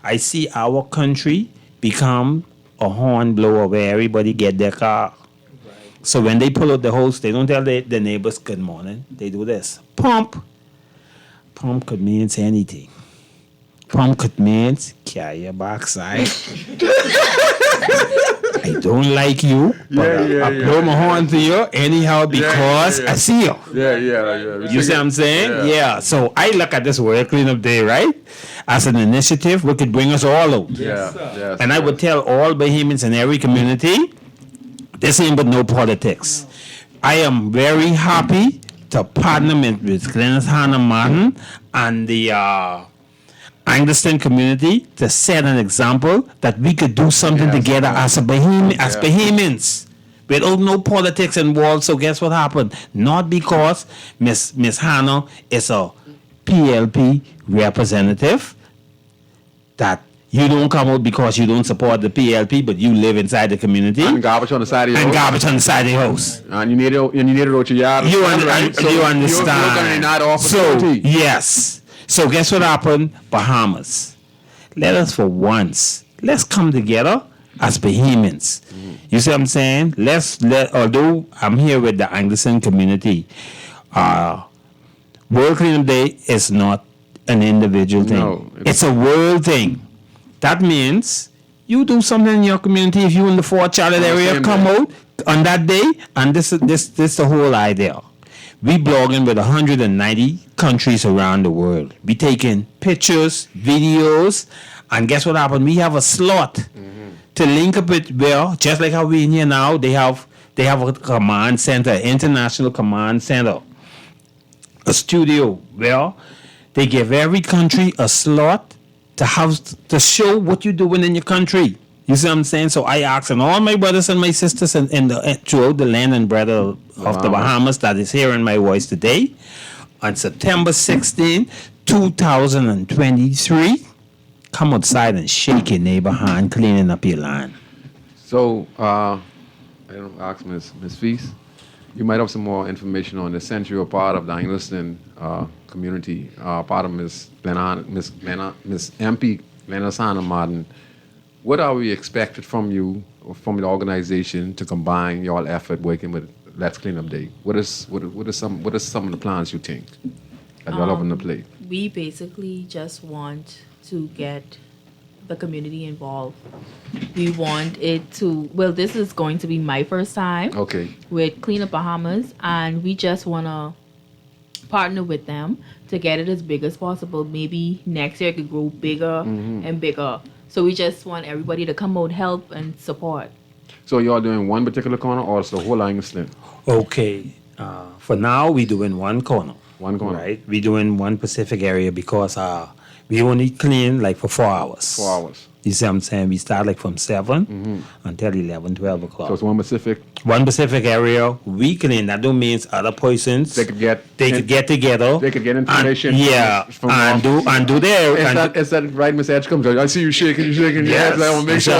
I see our country become a horn blower where everybody get their car. So when they pull out the hose, they don't tell the neighbors good morning. They do this. Pump. Pump could mean anything. Pump could mean carry your backside. I don't like you, but I blow my horn to you anyhow because I see you. You see what I'm saying? Yeah. So I look at this World Cleanup Day, right, as an initiative which could bring us all out. And I would tell all Bahamians in every community, this ain't but no politics. I am very happy to partner with Glennis Hannah Martin and the Anglican community to set an example that we could do something together as Bahamians without no politics involved. So guess what happened? Not because Miss Hannah is a PLP representative, that you don't come out because you don't support the PLP, but you live inside the community. And garbage on the side of your house. And garbage on the side of your house. And you need it out your yard. You understand. You're not opportunity. So, yes. So guess what happened? Bahamas. let us for once, let's come together as Bahamians. You see what I'm saying? Although I'm here with the Anglican community, World Cleanup Day is not an individual thing. No, it's a world thing. That means you do something in your community. If you in the Fort Charlotte area, come out on that day, and this is the whole idea. We blogging with 190 countries around the world. We taking pictures, videos, and guess what happened? We have a slot to link up with where, just like how we in here now, they have a command center, international command center, a studio where they give every country a slot to show what you're doing in your country. You see what I'm saying? So I asking all my brothers and my sisters throughout the land and bread of the Bahamas that is hearing my voice today, on September 16, 2023, come outside and shake your neighbor hand, cleaning up your land. So, I don't ask Ms. Feast, you might have some more information on the central part of the Anglican community, part of Miss MP Glenasana Martin. What are we expected from you or from the organization to combine your effort working with Let's Clean Up Day? What is some of the plans you think that you're on the plate? We basically just want to get the community involved. We want it to, well, this is going to be my first time with Clean Up Bahamas, and we just want to partner with them to get it as big as possible. Maybe next year it could grow bigger and bigger. So we just want everybody to come out, help, and support. So you're doing one particular corner or it's the whole Anglican? Okay. For now, we're doing one corner. One corner. Right? We're doing one Pacific area because we only clean like for 4 hours. 4 hours. You see what I'm saying? We start like from 7 until 11, 12 o'clock. So it's one Pacific area, we clean. That don't mean other persons. They could get together. They could get information. And do their. Is that right, Miss Edgecombe? I see you shaking. Yes. I want to make sure.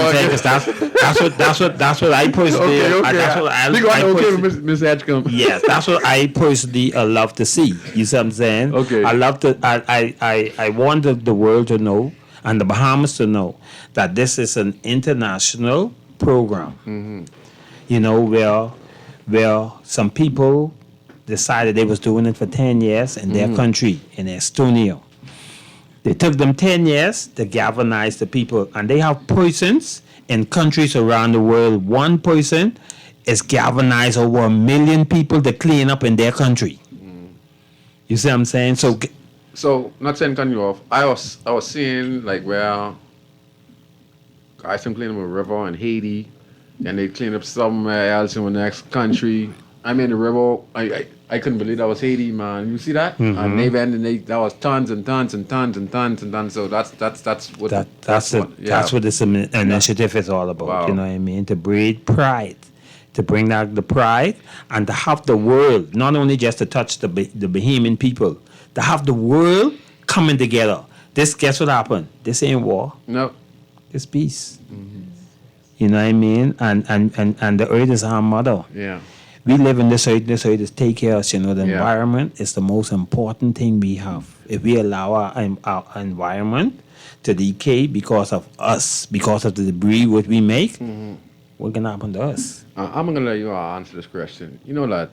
That's what I personally. Okay, Miss Edgecombe. Yes, that's what I personally love to see. You see what I'm saying? Okay. I love to. I want the world to know and the Bahamas to know that this is an international program. You know, where some people decided they was doing it for 10 years in their country, in Estonia. They took them 10 years to galvanize the people, and they have persons in countries around the world. One person is galvanized over 1 million people to clean up in their country. You see what I'm saying? So, not saying cut you off, I was seeing like where guys can clean up a river in Haiti, and they clean up somewhere else in the next country. I mean, the river, I couldn't believe that was Haiti, man. You see that? And that was tons and tons and tons and tons and tons. So that's what this initiative is all about. Wow. You know what I mean? To breed pride, to bring out the pride, and to have the world, not only just to touch the Bahamian people, to have the world coming together. Guess what happened? This ain't war. No. It's peace. You know what I mean? And the earth is our mother. Yeah. We live in this earth is take care of us. You know, the environment is the most important thing we have. If we allow our environment to decay because of us, because of the debris what we make, what can happen to us? I'm going to let you answer this question. You know that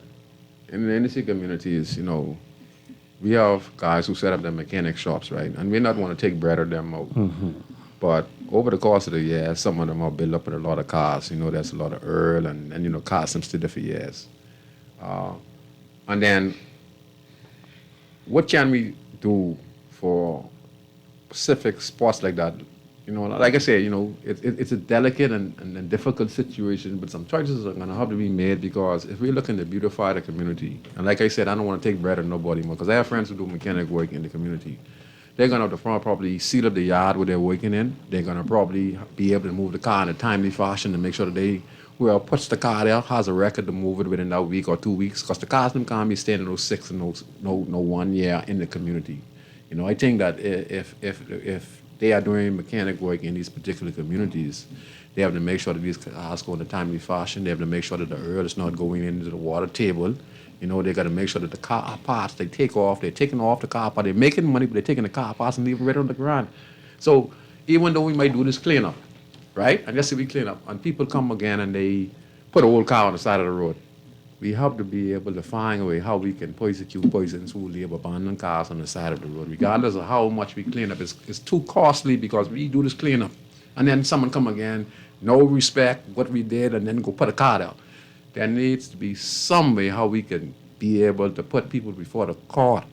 in the industry communities, you know, we have guys who set up their mechanic shops, right? And we not want to take bread of them out. But over the course of the year, some of them are built up with a lot of cars. You know, there's a lot of oil and you know, cars them still for years. And then, what can we do for specific sports like that? You know, like I say, you know, it's a delicate and difficult situation, but some choices are going to have to be made because if we're looking to beautify the community, and like I said, I don't want to take bread of nobody more because I have friends who do mechanic work in the community. They're going to have to probably seal up the yard where they're working in. They're going to probably be able to move the car in a timely fashion to make sure that whoever puts the car there has a record to move it within that week or 2 weeks because the cars can't be staying in those 6 and no 1 year in the community. You know, I think that if they are doing mechanic work in these particular communities, they have to make sure that these cars go in a timely fashion. They have to make sure that the oil is not going into the water table. You know, they got to make sure that the car parts, they're taking off the car part. They're making money, but they're taking the car parts and leaving right on the ground. So even though we might do this cleanup, right? And let's say we clean up, and people come again and they put a old car on the side of the road. We have to be able to find a way how we can prosecute persons who leave abandoned cars on the side of the road, regardless of how much we clean up. It's too costly because we do this cleanup, and then someone come again, no respect what we did, and then go put a car out. There needs to be some way how we can be able to put people before the court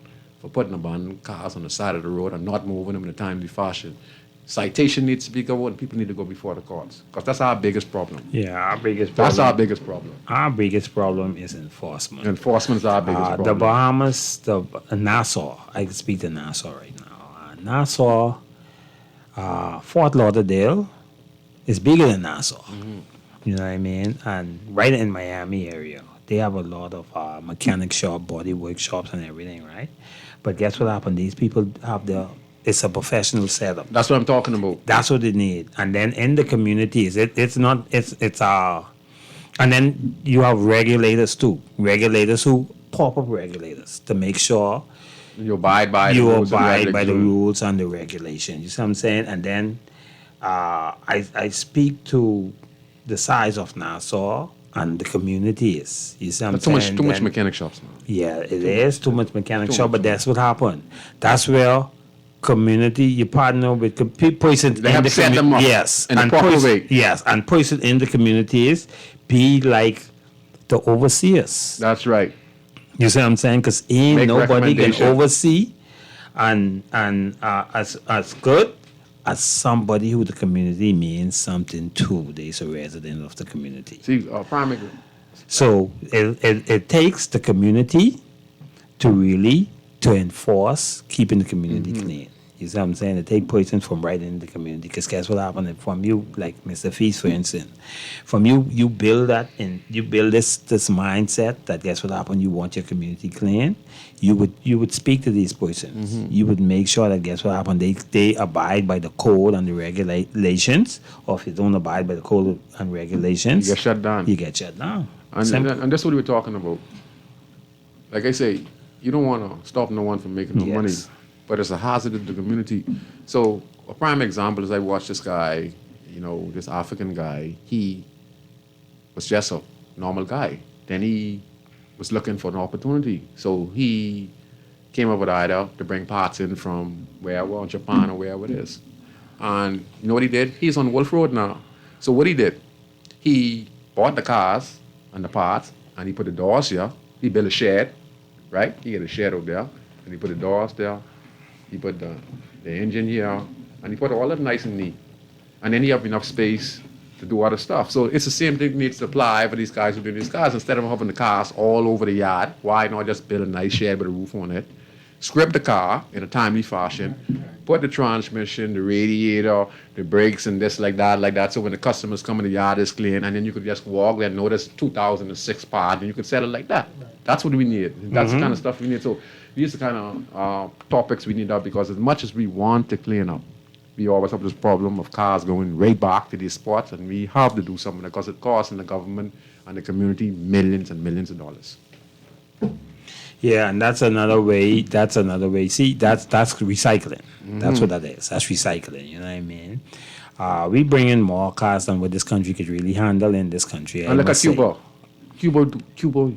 for putting abandoned cars on the side of the road and not moving them in a timely fashion. Citation needs to be governed, and people need to go before the courts, because that's our biggest problem. Yeah, our biggest problem. That's our biggest problem. Our biggest problem is enforcement. Enforcement is our biggest problem. The Bahamas, Nassau. I can speak to Nassau right now. Nassau, Fort Lauderdale is bigger than Nassau. You know what I mean? And right in Miami area, they have a lot of mechanic shop, body workshops, and everything, right? But guess what happened? These people have it's a professional setup. That's what I'm talking about. That's what they need. And then in the communities, and then you have regulators too. Regulators who pop up regulators to make sure you abide by the rules and the regulations. You see what I'm saying? And then I speak to the size of Nassau and the communities. You see what I'm saying? Too much mechanic shops now. Yeah, it is too much mechanic shop, but that's what happened. That's where community, you partner with person they have to set them up in a proper way. Yes, and person in the communities be like the overseers. That's right. You see what I'm saying? Because ain't nobody can oversee and as good as somebody who the community means something to. They's a resident of the community. See, prime. So it takes the community to really to enforce keeping the community clean. You see what I'm saying? It take persons from right in the community. Because guess what happened? From you, like Mr. Feast, for instance, from you build that and you build this mindset that guess what happened? You want your community clean. You would speak to these persons. You would make sure that guess what happened? They abide by the code and the regulations. Or if you don't abide by the code and regulations, you get shut down. You get shut down. And that's what we were talking about. Like I say, you don't want to stop no one from making no money, but it's a hazard to the community. So a prime example is I watched this guy, this African guy. He was just a normal guy. Then he was looking for an opportunity. So he came up with an idea to bring parts in from wherever, Japan or wherever it is. And you know what he did? He's on Wolf Road now. So what he did, he bought the cars and the parts, and he put the doors here. He built a shed, right? He had a shed over there, and he put the doors there. He put the engine here, and he put all that nice and neat. And then he have enough space to do other stuff. So it's the same thing needs to apply for these guys who do these cars. Instead of having the cars all over the yard, why not just build a nice shed with a roof on it? Scrape the car in a timely fashion, put the transmission, the radiator, the brakes, and this like that. So when the customers come in, the yard is clean, and then you could just walk there and notice 2006 part, and you could settle like that. That's what we need. That's the kind of stuff we need. So these are the kind of topics we need up, because as much as we want to clean up, we always have this problem of cars going right back to these spots, and we have to do something because it costs the government and the community millions and millions of dollars. Yeah, and that's another way. See, that's recycling. That's what that is. That's recycling. You know what I mean? We bring in more cars than what this country could really handle in this country. And look at Cuba. Cuba,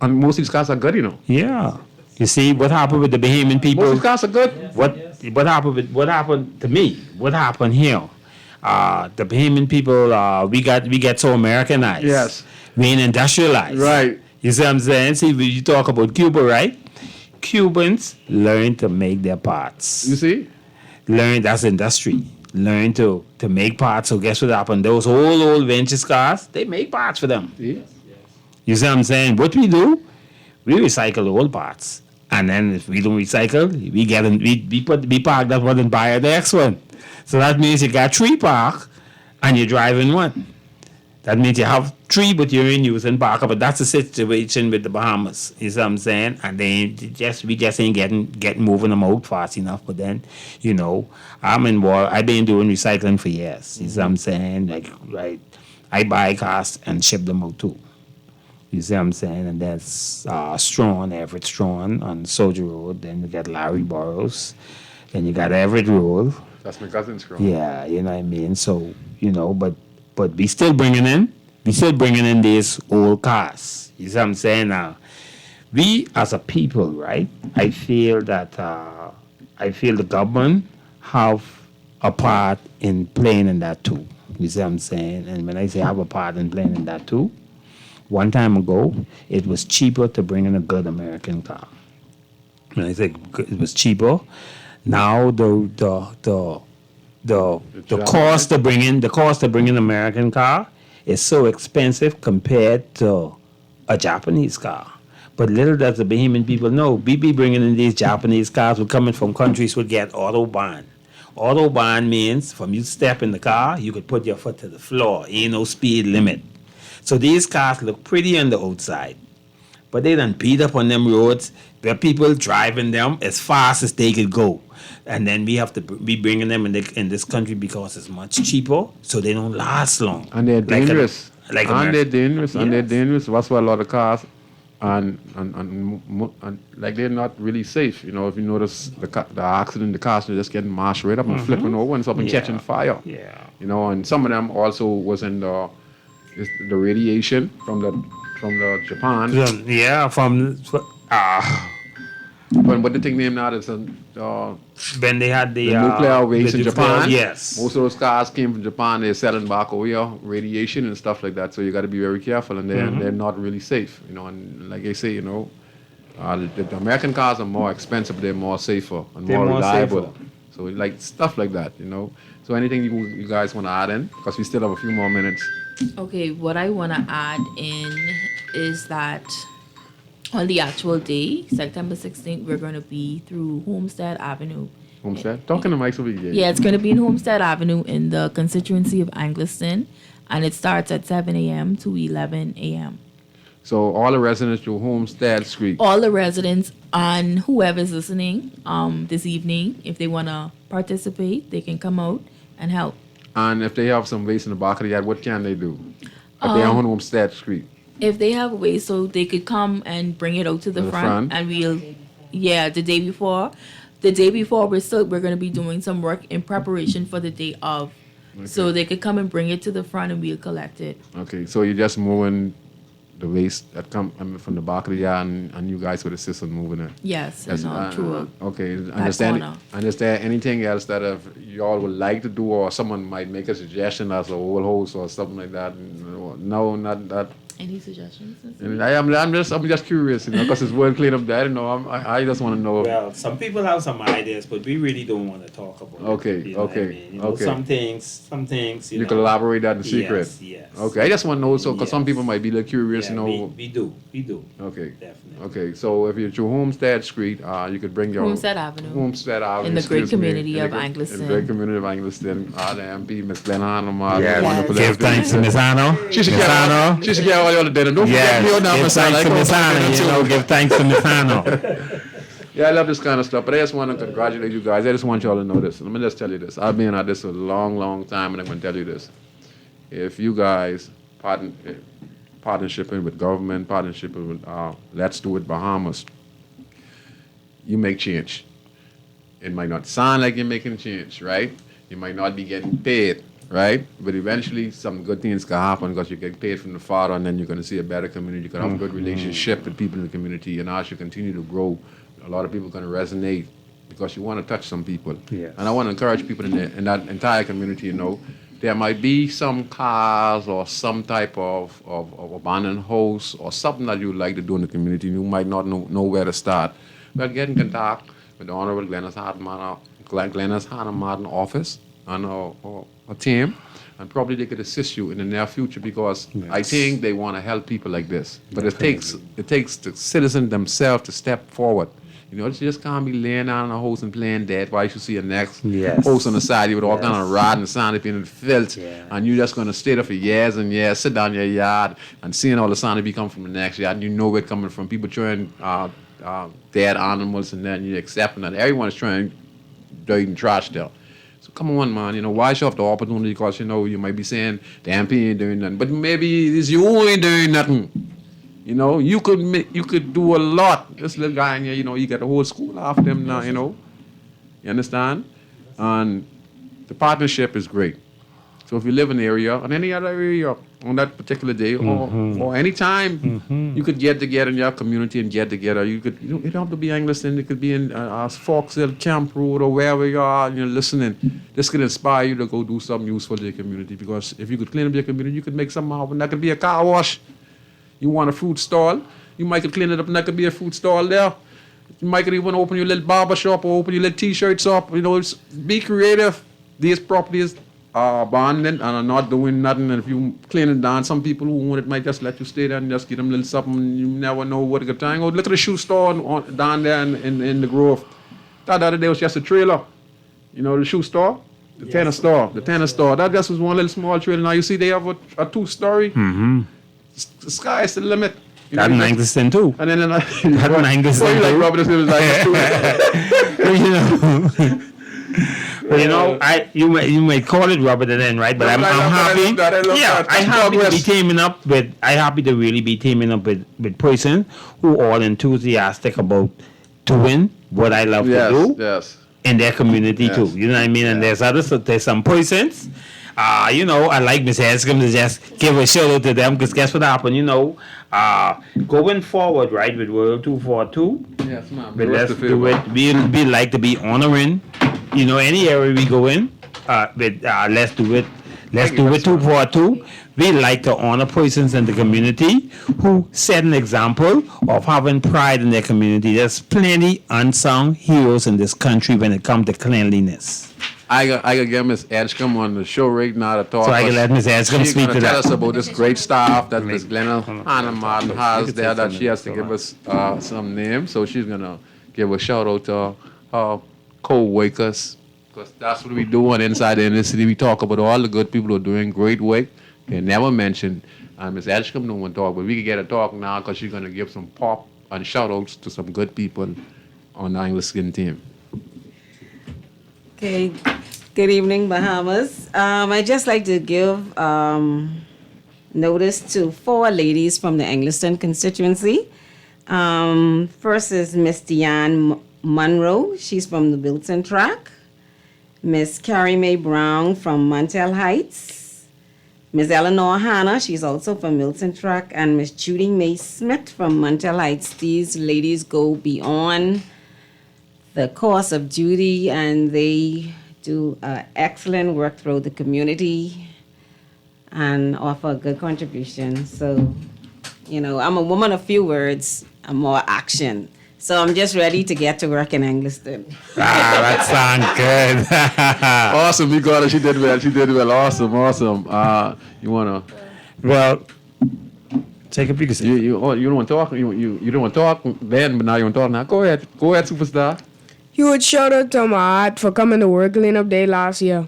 and most of these cars are good, Yeah. You see what happened with the Bahamian people? Most of these cars are good. What happened to me? What happened here? The Bahamian people, we get so Americanized. Yes. We ain't industrialized. Right. You see what I'm saying? See, when you talk about Cuba, right? Cubans learn to make their parts. You see? That's industry. Learn to make parts. So guess what happened? Those old vintage cars, they make parts for them. Yes. You see what I'm saying? What we do, we recycle the old parts. And then if we don't recycle, we park that one and buy the next one. So that means you got 3 park and you're driving one. That means you have 3, but you're in use and park up. But that's the situation with the Bahamas. You see what I'm saying? And then we just ain't getting moving them out fast enough. But then, I'm involved. I've been doing recycling for years. You see what I'm saying? Like, right, I buy cars and ship them out too. You see what I'm saying? And that's Everett Strawn on Soldier Road. Then you got Larry Burrows. Then you got Everett Road. That's my cousin's crew. Yeah, you know what I mean. So but we still bringing in these old cars. You see what I'm saying now? We as a people, right? I feel the government have a part in playing in that too. You see what I'm saying? And when I say have a part in playing in that too, one time ago, it was cheaper to bring in a good American car. When I say it was cheaper, now the cost to bring in American car is so expensive compared to a Japanese car. But little does the Bahamian people know, we be bringing in these Japanese cars. We're coming from countries would get autobahn. Autobahn means from you step in the car, you could put your foot to the floor. Ain't no speed limit. So these cars look pretty on the outside, but they done beat up on them roads where people driving them as fast as they could go. And then we have to be bringing them in this country because it's much cheaper, so they don't last long. And they're dangerous. They're dangerous. Yes. And they're dangerous. That's why a lot of cars and like they're not really safe. You know, if you notice the accident, the cars are just getting mashed right up and flipping over and stuff and catching fire. Yeah. You know, and some of them also was in the radiation from the Japan. But the thing named now is when they had the nuclear waste in Japan. Yes. Most of those cars came from Japan. They're selling back over here, radiation and stuff like that. So you got to be very careful, and they're not really safe. You know, and like I say, you know, the American cars are more expensive. They're more safer and more reliable. Safer. So like stuff like that, you know. So anything you guys want to add in? Because we still have a few more minutes. Okay, what I want to add in is that on the actual day, September 16th, we're going to be through Homestead Avenue. Homestead? Talking to Mike so we can get Yeah, it's going to be in Homestead Avenue in the constituency of Angliston, and it starts at 7 a.m. to 11 a.m. So all the residents to Homestead Street. All the residents and whoever's listening this evening, if they want to participate, they can come out and help. And if they have some waste in the back of the yard, what can they do? If they're on Homestead Street. If they have a way, so they could come and bring it out to the front, and the day before we're going to be doing some work in preparation for the day of. Okay. So they could come and bring it to the front and we'll collect it. Okay, so you're just moving the waste that come from the back of the yard, and you guys would assist in moving it. Yes, Yes, true. Okay, corner. And is there anything else that if y'all would like to do, or someone might make a suggestion as a whole host or something like that? No, not that. Any suggestions? I'm just curious, you know, because it's world cleanup day. You know, I just want to know. Well, some people have some ideas, but we really don't want to talk about Okay, it. You know okay, what I mean? You know, okay. Some things. You can elaborate that in secret. Yes. Okay, I just want to know, so because some Yes. people might be a little curious, Yeah, you know. we do. Okay. Definitely. Okay, so if you're to Homestead Street, you could bring your Homestead Avenue. Homestead Avenue. In the great excuse me, community of In the Angliston. great community of Angliston. The MP, Miss Glenn Hanneman. Yes. Wonderful. Give thanks to Miss Hanno. She should get all your dinner. Don't forget me on that, Give Miss thanks to Hanno. Miss Hanno. Give thanks to Miss Hanno. Yeah, I love this kind of stuff, but I just want to congratulate you guys. I just want y'all to know this. Let me just tell you this. I've been at this a long, long time, and I'm going to tell you this. If you guys partnershiping with government, partnershiping with Let's Do It Bahamas, you make change. It might not sound like you're making change, right? You might not be getting paid, right? But eventually, some good things can happen because you get paid from the Father, and then you're going to see a better community. You're going to have a good relationship with people in the community, and as you continue to grow, a lot of people are going to resonate because you want to touch some people. Yes. And I want to encourage people in that entire community, you know, there might be some cars or some type of abandoned house or something that you would like to do in the community. You might not know where to start. But get in contact with the Honorable Glennis Hanneman office and a team, and probably they could assist you in the near future because I think they want to help people like this. But it takes the citizens themselves to step forward. You know, you just can't be laying down on a house and playing dead while you should see a next house on the side with all kind of rotten sand up in the filth, and you're just going to stay there for years and years, sit down in your yard and seeing all the sand be come from the next yard, and you know where it's coming from. People throwing dead animals, and then you're accepting that. Everyone's throwing dirty and trash there. So come on, man, you know, why show up the opportunity? Because, you know, you might be saying the MP ain't doing nothing, but maybe it's you ain't doing nothing. You know, you could do a lot. This little guy in here, you know, you got the whole school after him now, you know. You understand? And the partnership is great. So if you live in the area, on any other area, on that particular day, or any time, you could get together in your community and get together. You could, you don't have to be Anglican. It could be in Forks Hill, Camp Road, or wherever you are, and you're listening. This could inspire you to go do something useful to your community, because if you could clean up your community, you could make something happen. That could be a car wash. You want a fruit stall, you might could clean it up, and that could be a fruit stall there. You might could even open your little barber shop or open your little t-shirt shop. Be creative. These properties are abandoned and are not doing nothing. And if you clean it down, some people who want it might just let you stay there and just give them a little something. You never know what a good time. Look at the shoe store down there in the Grove. The other day was just a trailer. The shoe store, the tennis store. That just was one little small trailer. Now you see they have a 2-story. Mm-hmm. The sky is the limit. That in Anglican too. And then that in Anglican too. Like Robert, it was like you may call it Robert and then, right? But I'm happy. I'm happy to really be teaming up with person who are enthusiastic about doing what I love to do in their community too. You know what I mean? And there's some persons. I like Miss Hanscom to just give a shout out to them, because guess what happened? Going forward, right, with World 242. Yes, ma'am. Let's do it. We like to be honoring, any area we go in. Let's do it. Let's do it 242. We like to honor persons in the community who set an example of having pride in their community. There's plenty unsung heroes in this country when it comes to cleanliness. I got get Miss Edgecombe on the show right now to talk. So I can let Miss Edgecombe speak to that. Tell us about this great staff that Miss Glenna Hannah Martin has there, that she has to give us some names. So she's going to give a shout out to her co-workers, because that's what we do on Inside the Inner City. We talk about all the good people who are doing great work. They never mentioned Miss Edgecombe don't want to talk, but we can get her talk now, because she's going to give some pop and shout outs to some good people on the Anglican team. Okay, good evening, Bahamas. I'd just like to give notice to 4 ladies from the Anglican constituency. First is Miss Deanne Monroe. She's from the Wilson Track. Miss Carrie Mae Brown from Montel Heights. Miss Eleanor Hanna, she's also from Wilson Track. And Miss Judy Mae Smith from Montel Heights. These ladies go beyond the course of duty, and they do excellent work throughout the community and offer a good contribution. So, I'm a woman of few words and more action. So I'm just ready to get to work in Anglican. That sounds good. Awesome, you got it. She did well. Awesome. You wanna? Well, take a big seat. You don't want to talk. You don't want to talk then, but now you want to talk now. Go ahead, superstar. Huge shout out to my aunt for coming to work cleanup day last year.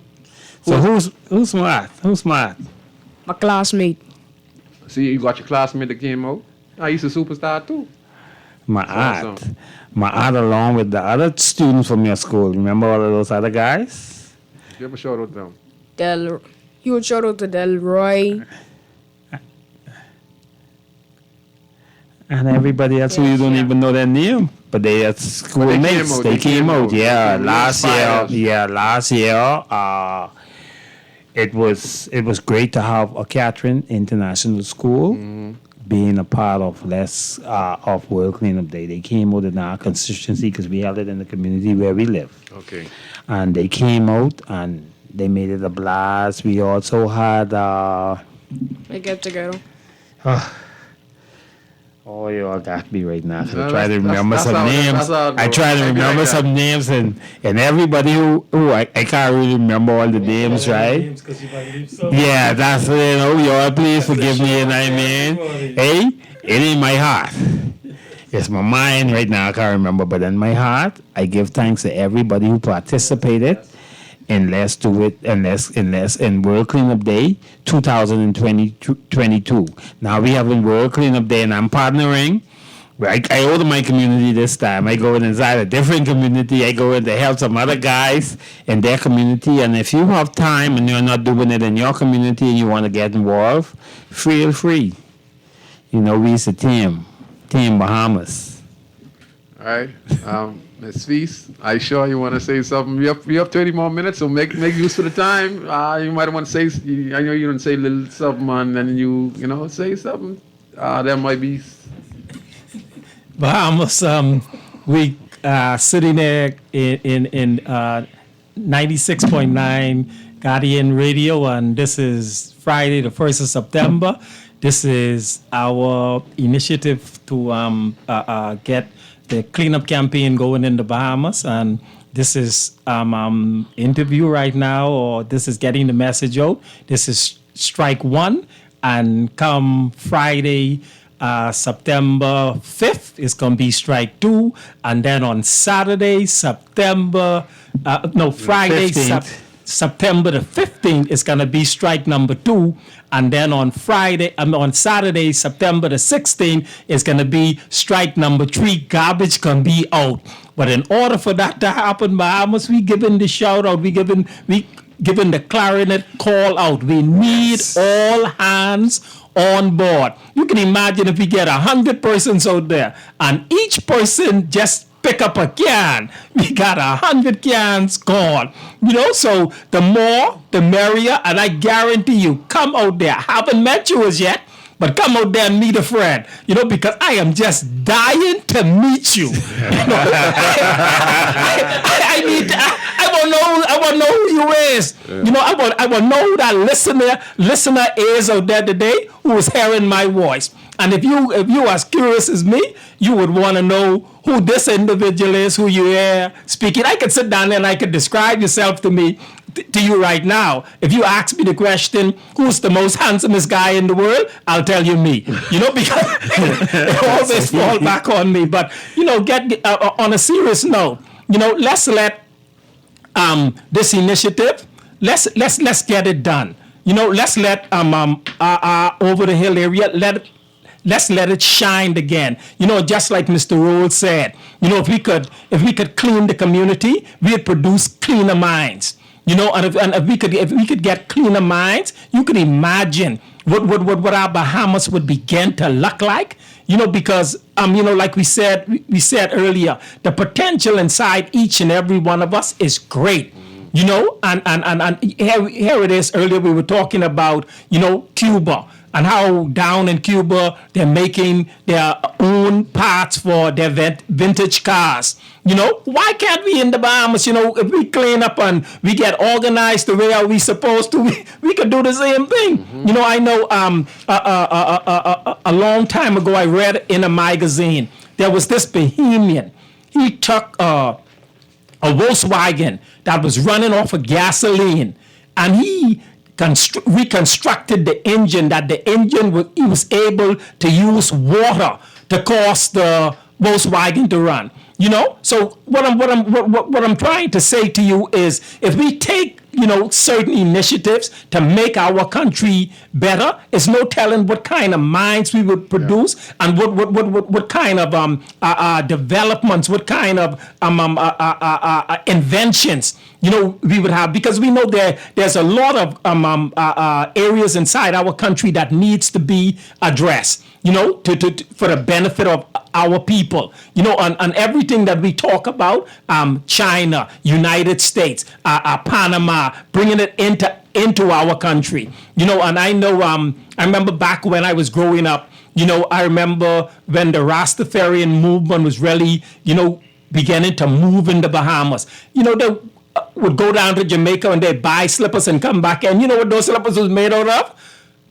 So who's smart? Who's smart? My classmate. See, you got your classmate that came out. I used to superstar too. My aunt along with the other students from your school. Remember all of those other guys? Give a shout out to them. Huge shout out to Delroy. And everybody else who you don't even know their name. But they are schoolmates. They came out. Yeah, last year. It was great to have a Catherine International School being a part of of World Cleanup Day. They came out in our constituency because we held it in the community where we live. Okay. And they came out and they made it a blast. We also had We get together. Oh, you all got me right now. I try to remember some names. And everybody who I can't really remember all the names, right? Yeah, that's you all please forgive me, and I mean, hey, it ain't my heart. It's my mind right now. I can't remember, but in my heart, I give thanks to everybody who participated. And let's do it, in World Cleanup Day 2022. Now we have a World Cleanup Day, and I'm partnering. I owe to my community this time. I go inside a different community. I go in to help some other guys in their community. And if you have time and you're not doing it in your community and you want to get involved, feel free. We is a team Bahamas. All right. Ms. Feast, I sure you want to say something? You have 30 more minutes, so make use of the time. You might want to say, I know you don't say a little something, and then say something. There might be. Bahamas, we sitting there in 96.9 Guardian Radio, and this is Friday, the 1st of September. This is our initiative to get the cleanup campaign going in the Bahamas, and this is interview right now, or this is getting the message out. This is strike one, and come Friday, September 5th, it's going to be strike two, and then on Saturday, September the 15th is going to be strike number 2, and then on Saturday, September the 16th is going to be strike number 3. Garbage can be out. But in order for that to happen, Bahamas, we giving the shout out, we giving the clarinet call out. We need all hands on board. You can imagine if we get 100 persons out there, and each person just pick up a can. We got 100 cans gone. So the more, the merrier, and I guarantee you, come out there. I haven't met you as yet, but come out there and meet a friend. Because I am just dying to meet you. I want to know who you is. I want to know that listener is out there today who is hearing my voice. And if you as curious as me, you would want to know who this individual is, who you are speaking. I could sit down there and I could describe yourself to me, to you right now. If you ask me the question, who's the most handsomest guy in the world, I'll tell you me. Because it always fall back on me. But get on a serious note. Let's let this initiative. Let's get it done. Let's let over the hill area let's let it shine again. Just like Mr. Rowell said, if we could clean the community, we'd produce cleaner minds. And if we could get cleaner minds, you could imagine what our Bahamas would begin to look like. Because like we said earlier, the potential inside each and every one of us is great. And here it is. Earlier we were talking about Cuba, and how down in Cuba they're making their own parts for their vintage cars. Why can't we in the Bahamas, if we clean up and we get organized the way we supposed to, we could do the same thing. Mm-hmm. I know a long time ago I read in a magazine, there was this Bohemian. He took a Volkswagen that was running off of gasoline, and he reconstructed the engine, that the engine he was able to use water to cause the Volkswagen to run. So what I'm trying to say to you is, if we take certain initiatives to make our country better, it's no telling what kind of minds we would produce, and what kind of developments, what kind of inventions we would have, because we know there's a lot of areas inside our country that needs to be addressed, for the benefit of our people, and everything that we talk about, China, United States, Panama, bringing it into our country, and I know, I remember back when I was growing up, I remember when the Rastafarian movement was really, beginning to move in the Bahamas. They would go down to Jamaica and they buy slippers and come back, and what those slippers was made out of?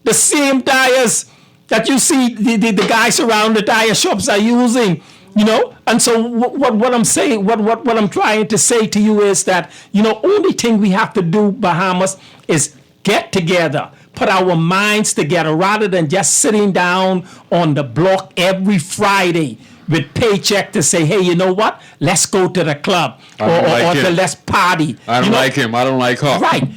The same tires that you see the guys around the tire shops are using. And so what I'm saying, what I'm trying to say to you is that, only thing we have to do, Bahamas, is get together, put our minds together, rather than just sitting down on the block every Friday with paycheck to say, hey, you know what? Let's go to the club or let's party. I don't like him. I don't like her. Right.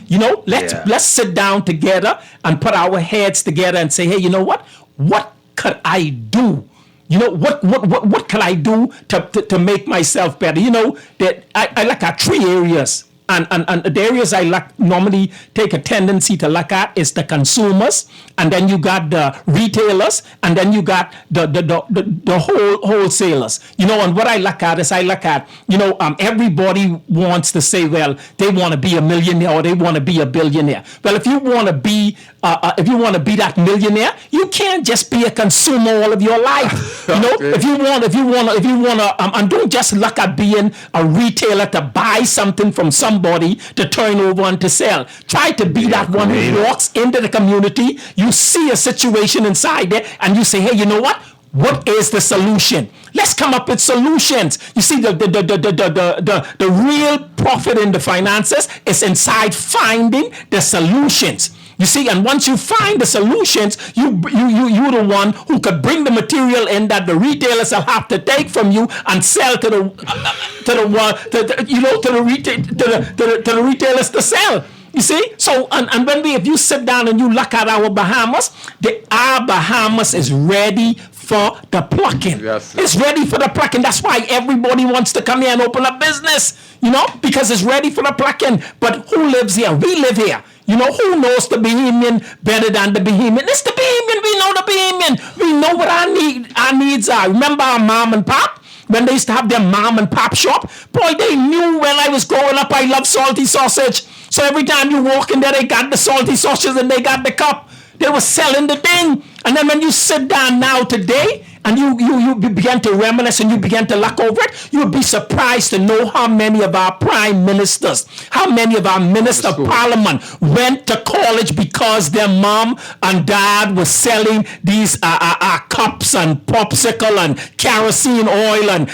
Let's sit down together and put our heads together and say, hey, you know what? What could I do? What can I do to make myself better? That I like our 3 areas And the areas I normally take a tendency to look at is the consumers, and then you got the retailers, and then you got the wholesalers. And what I look at is everybody wants to say, well, they want to be a millionaire or they want to be a billionaire. Well, if you want to be that millionaire, you can't just be a consumer all of your life. Okay. If you want to, and don't just look at being a retailer to buy something from somebody to turn over and to sell. Try to be that one who walks into the community. You see a situation inside there, and you say, hey, you know what? What is the solution? Let's come up with solutions. You see, the real profit in the finances is inside finding the solutions. You see, and once you find the solutions, you're the one who could bring the material in that the retailers will have to take from you and sell to the retailers to sell. You see, so and if you sit down and you look at our Bahamas, our Bahamas is ready for the plucking. Yes, it's ready for the plucking. That's why everybody wants to come here and open a business, because it's ready for the plucking. But who lives here? We live here. Who knows the Bahamian better than the Bahamian? It's the Bahamian. We know the Bahamian. We know what our needs are. Remember our mom and pop? When they used to have their mom and pop shop? Boy, they knew when I was growing up I loved salty sausage. So every time you walk in there, they got the salty sausage and they got the cup. They were selling the thing. And then when you sit down now today and you begin to reminisce and you begin to look over it, you'll be surprised to know how many of our prime ministers, how many of our minister of parliament went to college because their mom and dad was selling these cups and popsicle and kerosene oil and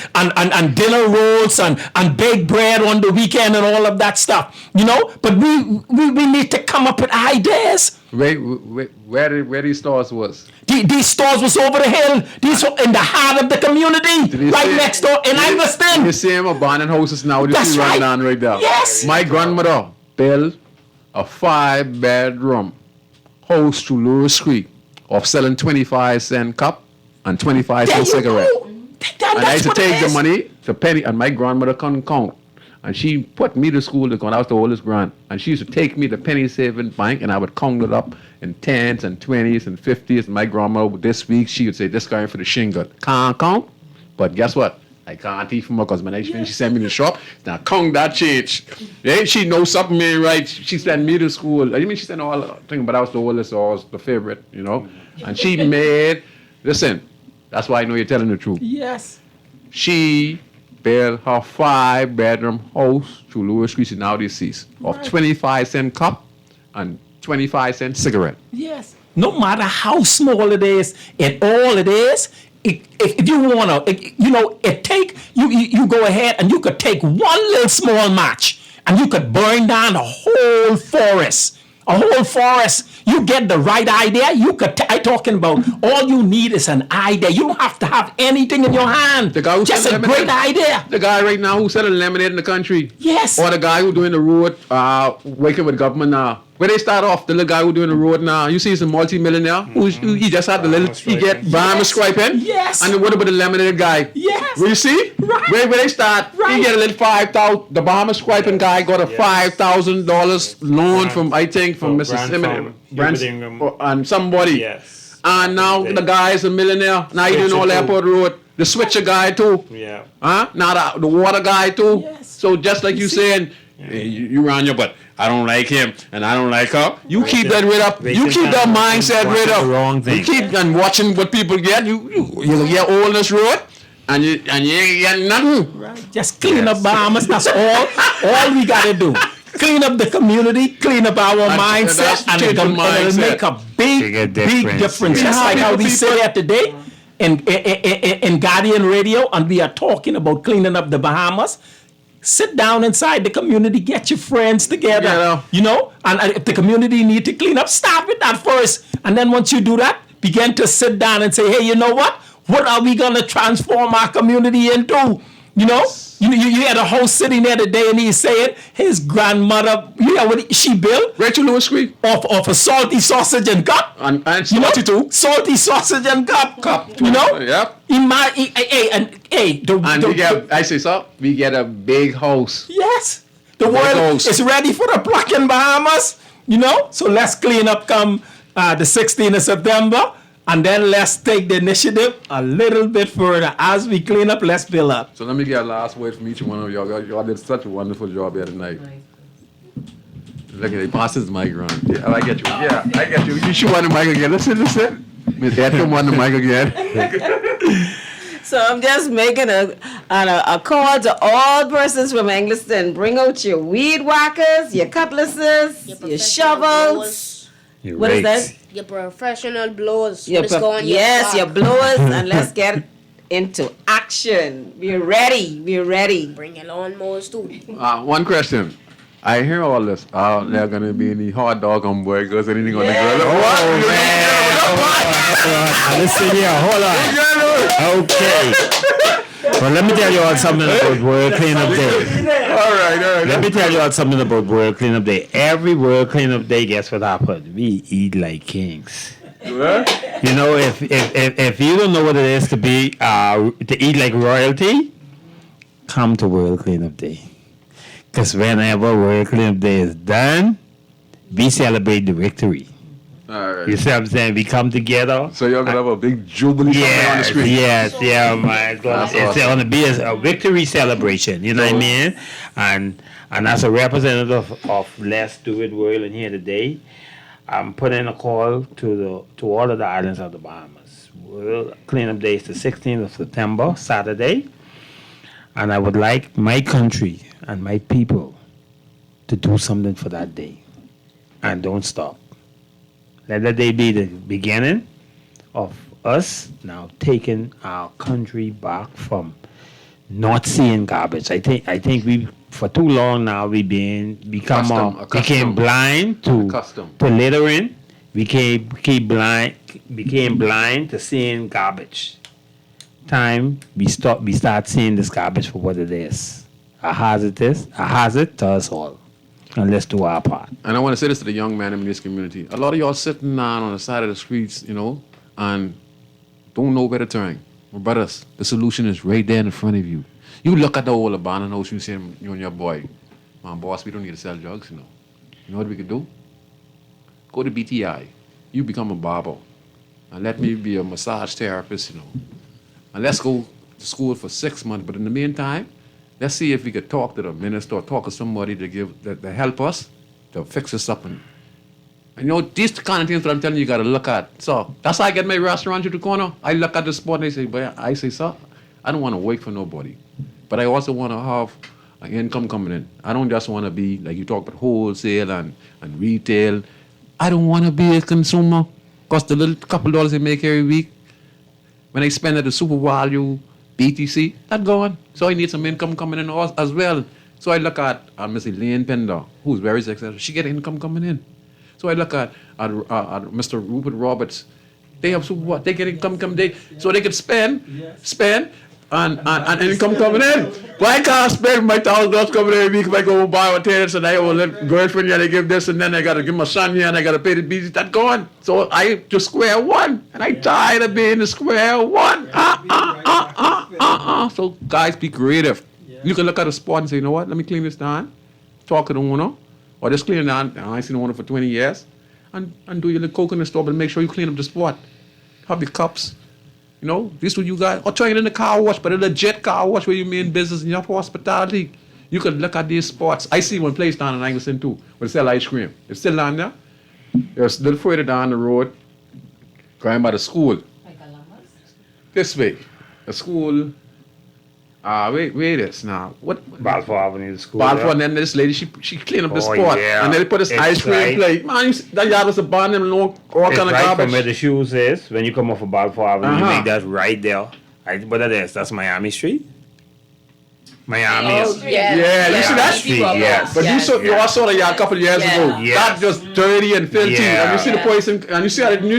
dinner rolls and baked bread on the weekend and all of that stuff. But we need to come up with ideas. Where these stores was? These stores was over the hill. These were in the heart of the community, right next door in Angleston. The same abandoned houses now. That's right. Running on right there. Yes. My grandmother built a 5-bedroom house to Lewis Creek of selling 25-cent cup and 25-cent cigarette. And I used to take the money, the penny, and my grandmother couldn't count. And she put me to school when I was the oldest grand. And she used to take me to penny saving bank and I would count it up in 10s and 20s and 50s. And my grandma, this week, she would say, this guy for the shingle. Can't count. But guess what? I can't eat from her because when she sent me to the shop, now count that change. Yeah, she knows something ain't right. She sent me to school. I mean, she sent all the thing, but I was the oldest, so I was the favorite, And she made, listen, that's why I know you're telling the truth. Yes. She built her 5-bedroom house to Lewis Street, now deceased, of 25-cent cup and 25-cent cigarette. Yes. No matter how small it is, if you want to, you go ahead and you could take one little small match and you could burn down a whole forest. You get the right idea. I'm talking about all you need is an idea. You don't have to have anything in your hand. Just a great idea. The guy right now who's selling lemonade in the country. Yes. Or the guy who's doing the road, working with government now. Where they start off, the little guy who doing the road now. You see he's a multi-millionaire. He just had the little, he get Bahamas striping. Yes. And what about the lemonade guy? Yes. Where you see? Right. Where they start, he get a little $5,000. The Bahamas striping guy got a $5,000 loan from Mississippi. And somebody. Yes. And now the guy is a millionaire. Now he doing all airport road. The switcher guy too. Yeah. Now the water guy too. Yes. So just like you saying, hey, you run your butt. I don't like him and I don't like her. You keep that right up. You keep that mindset right up. Wrong thing. You keep and watching what people get. You get old on this road and you ain't get nothing. Right. Just clean up Bahamas. That's all we gotta do. Clean up the community, clean up our mindset, and it'll make a big difference. Just like how we sit here today in Guardian Radio, and we are talking about cleaning up the Bahamas. Sit down inside the community, get your friends together, and if the community need to clean up, start with that first. And then once you do that, begin to sit down and say, hey, you know what? What are we going to transform our community into? You had a host sitting there today and he's saying his grandmother, what she built? Rachel Lewis Creek. Of a salty sausage and cup. And salty too. Salty sausage and cup. Yep. We get a big house. Yes. The There it world goes. is ready for the pluck in Bahamas, you know? So let's clean up come the 16th of September, and then let's take the initiative a little bit further. As we clean up, let's build up. So let me get a last word from each one of y'all. Y'all did such a wonderful job here tonight. Look at it. Pass his mic around. Yeah, I get you. Yeah, I get you. You should want the mic again. Listen. Miss Edcombe want the mic again. So I'm just making a call to all persons from Angleton. Bring out your weed whackers, your cutlasses, your shovels. What is that? Your professional blowers. Your Let's go on yes, your your blowers, and let's get into action. We're ready. We're ready. Bring your lawnmowers too. One question. I hear all this. There are going to be any hot dog hamburgers, anything on the grill. Oh, man. Listen here, hold on. Okay. Well, let me tell you all something about World Cleanup Day. All right. Let me tell you all something about World Cleanup Day. Every World Cleanup Day, guess what happened? We eat like kings. What? You know, if you don't know what it is to be to eat like royalty, come to World Cleanup Day. Because whenever World Cleanup Day is done, we celebrate the victory. All right. You see what I'm saying? We come together. So you're going to have a big jubilee somewhere on the street? Yeah, man. It's going to be a victory celebration. You know what I mean? And as a representative of Let's Do It World in here today, I'm putting a call to all of the islands of the Bahamas. World Cleanup Day is the 16th of September, Saturday. And I would like my country and my people to do something for that day. And don't stop. Let that day be the beginning of us now taking our country back from not seeing garbage. I think we for too long now we became blind to littering. We became blind to seeing garbage. Time we start seeing this garbage for what it is. A hazard to us all. And let's do our part. And I want to say this to the young man in this community. A lot of y'all sitting down on the side of the streets, you know, and don't know where to turn. My brothers, the solution is right there in front of you. You look at the old abandoned house, you say, you and your boy, man, boss, we don't need to sell drugs, you know. You know what we could do? Go to BTI. You become a barber. And let me be a massage therapist, you know. And let's go to school for 6 months. But in the meantime, let's see if we could talk to the minister or talk to somebody to help us to fix this up. And you know, these kind of things that I'm telling you, got to look at. So that's how I get my restaurant to the corner. I look at the spot and I say, sir, I don't want to wait for nobody. But I also want to have an income coming in. I don't just want to be, like you talk about wholesale and retail. I don't want to be a consumer. Because the little couple dollars I make every week, when I spend at the super value, BTC, that going. So I need some income coming in as well. So I look at Miss Elaine Pender, who's very successful. She get income coming in. So I look at Mr. Rupert Roberts. They have they get income coming in. So they can spend, and income coming in. But I can't spend my $1,000 coming in every week if I go buy a tennis and I will let girlfriend here, they give this, and then I got to give my son here, and I got to pay the BTC. That going. So I just square one. And I tired of being the square one. So guys, be creative. You can look at a spot and say, you know what, let me clean this down. Talk to the owner. Or just clean it down. I ain't seen the owner for 20 years. And do your little coke in the store, but make sure you clean up the spot. Have your cups. You know, this what you got. Or try it in the car wash, but a legit car wash where you mean business and you have hospitality. You can look at these spots. I see one place down in Angleton too, where they sell ice cream. It's still down there. There's a little further down the road, going by the school. This way. The school. Wait is now. What? Balfour Avenue School. Balfour, and then this lady, she cleaned up the spot. Yeah. And then they put this ice cream plate. Man, that yard was abandoned, all kind of right garbage. From where the shoes is, when you come off of Balfour Avenue, you make that right there. What that is? That's Miami Street? Miami is. Yeah, you see that? Street, yes. But you all saw the yard a couple of years ago. Yes. That just dirty and filthy. Yeah. And you see the place, and you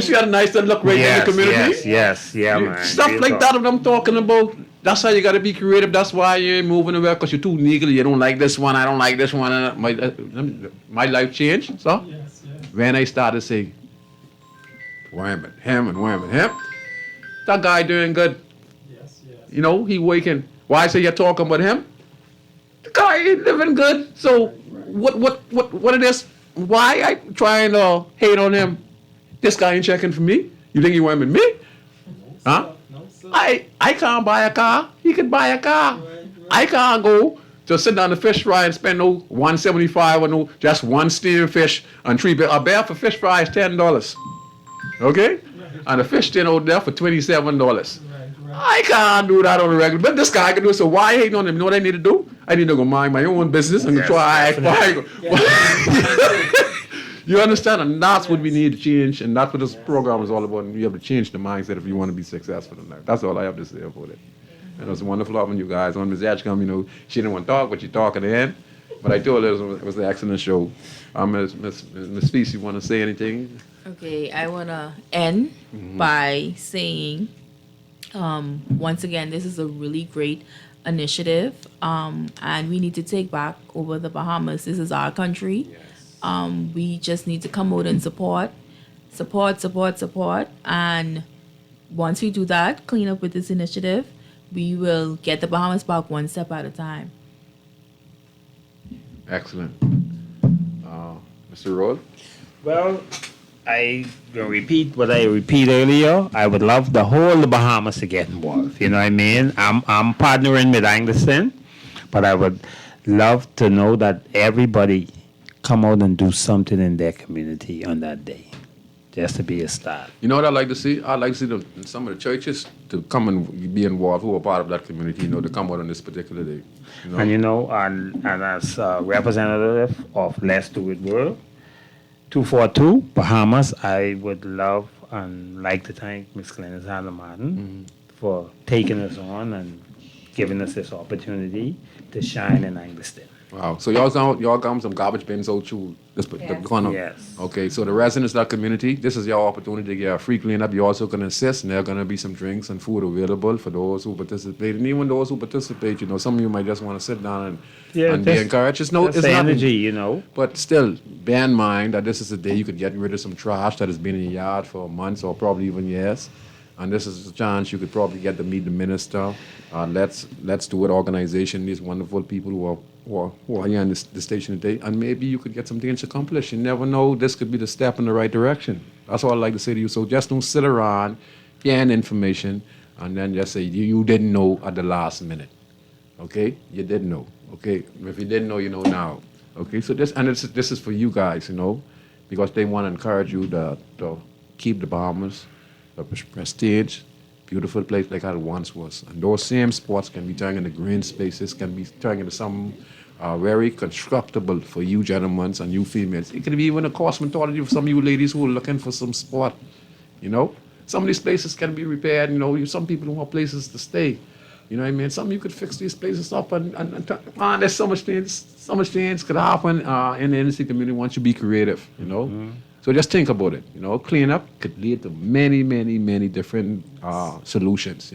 see how nice that look right in the community? Yes, man. Stuff like that I'm talking about. That's how you got to be creative. That's why you ain't moving away, because you're too niggly. You don't like this one. I don't like this one. And my life changed. So when I started saying, wham him, that guy doing good. You know, he waking. Why I say you're talking about him? The guy ain't living good. So what it is? Why I trying to hate on him? This guy ain't checking for me. You think he want with me? Huh? I can't buy a car. He could buy a car. I can't go to sit down the fish fry and spend no 175 or no just one steamed fish and a bear for fish fry is $10. Okay? And a fish tin out there for $27. I can't do that on the regular, but this guy can do it. So why hate on him? You know what I need to do? I need to go mind my own business and try. You understand? And that's what we need to change, and that's what this program is all about. And you have to change the mindset if you want to be successful in life. That's all I have to say about it. And it was wonderful having you guys. When Ms. Edgecombe, she didn't want to talk, but she talked at the end. But I told her it was an excellent show. Ms. Feast, you want to say anything? Okay, I want to end by saying, once again, this is a really great initiative, and we need to take back over the Bahamas. This is our country. We just need to come out and support. And once we do that, clean up with this initiative, we will get the Bahamas back one step at a time. Excellent. Mr. Rod? Well, I will repeat what I repeat earlier. I would love the whole of Bahamas to get involved. You know what I mean? I'm partnering with Angleston, but I would love to know that everybody come out and do something in their community on that day, just to be a start. You know what I'd like to see? I'd like to see some of the churches to come and be involved, who are part of that community, to come out on this particular day. And as a representative of Let's Do It World, 242 Bahamas, I would love and like to thank Ms. Glennis Martin for taking us on and giving us this opportunity to shine in Angleston. Wow. So y'all got some garbage bins out to this the corner. Yes. Okay. So the residents of that community, this is your opportunity to get a free cleanup. You're also going to assist, and there are going to be some drinks and food available for those who participate. And even those who participate, some of you might just want to sit down and be encouraged. It's the energy, But still, bear in mind that this is a day you could get rid of some trash that has been in your yard for months or probably even years. And this is a chance you could probably get to meet the minister. Let's Do It organization, these wonderful people who are here on the station today, and maybe you could get some things accomplished. You never know, this could be the step in the right direction. That's all I'd like to say to you. So just don't sit around, gain information, and then just say you didn't know at the last minute. Okay? You didn't know. Okay? If you didn't know, you know now. Okay? So this is for you guys, because they want to encourage you to keep the Bahamas a prestige, beautiful place like how it once was. And those same spots can be turned into green spaces, can be turned into some very constructible for you gentlemen and you females. It could be even a cosmetology for some of you ladies who are looking for some spot. Some of these places can be repaired. Some people don't want places to stay. You know what I mean? Some of you could fix these places up and there's so much things could happen in the industry community once you be creative, So just think about it, Clean up could lead to many, many, many different solutions,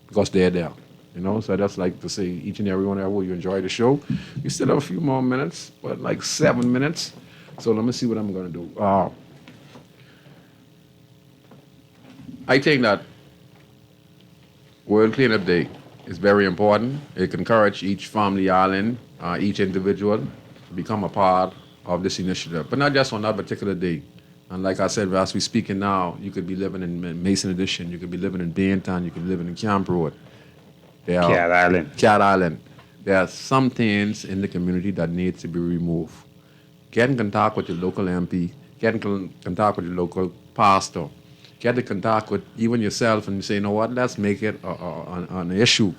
because they're there, So I just like to say each and every one of you enjoy the show. We still have a few more minutes, but like 7 minutes. So let me see what I'm going to do. I think that World Cleanup Day is very important. It can encourage each family island, each individual to become a part of this initiative, but not just on that particular day. And like I said, as we're speaking now, you could be living in Mason Addition, you could be living in Baintown, you could be living in Camp Road. Cat Island. There are some things in the community that need to be removed. Get in contact with your local MP, get in contact with your local pastor, get in contact with even yourself and say, let's make it an issue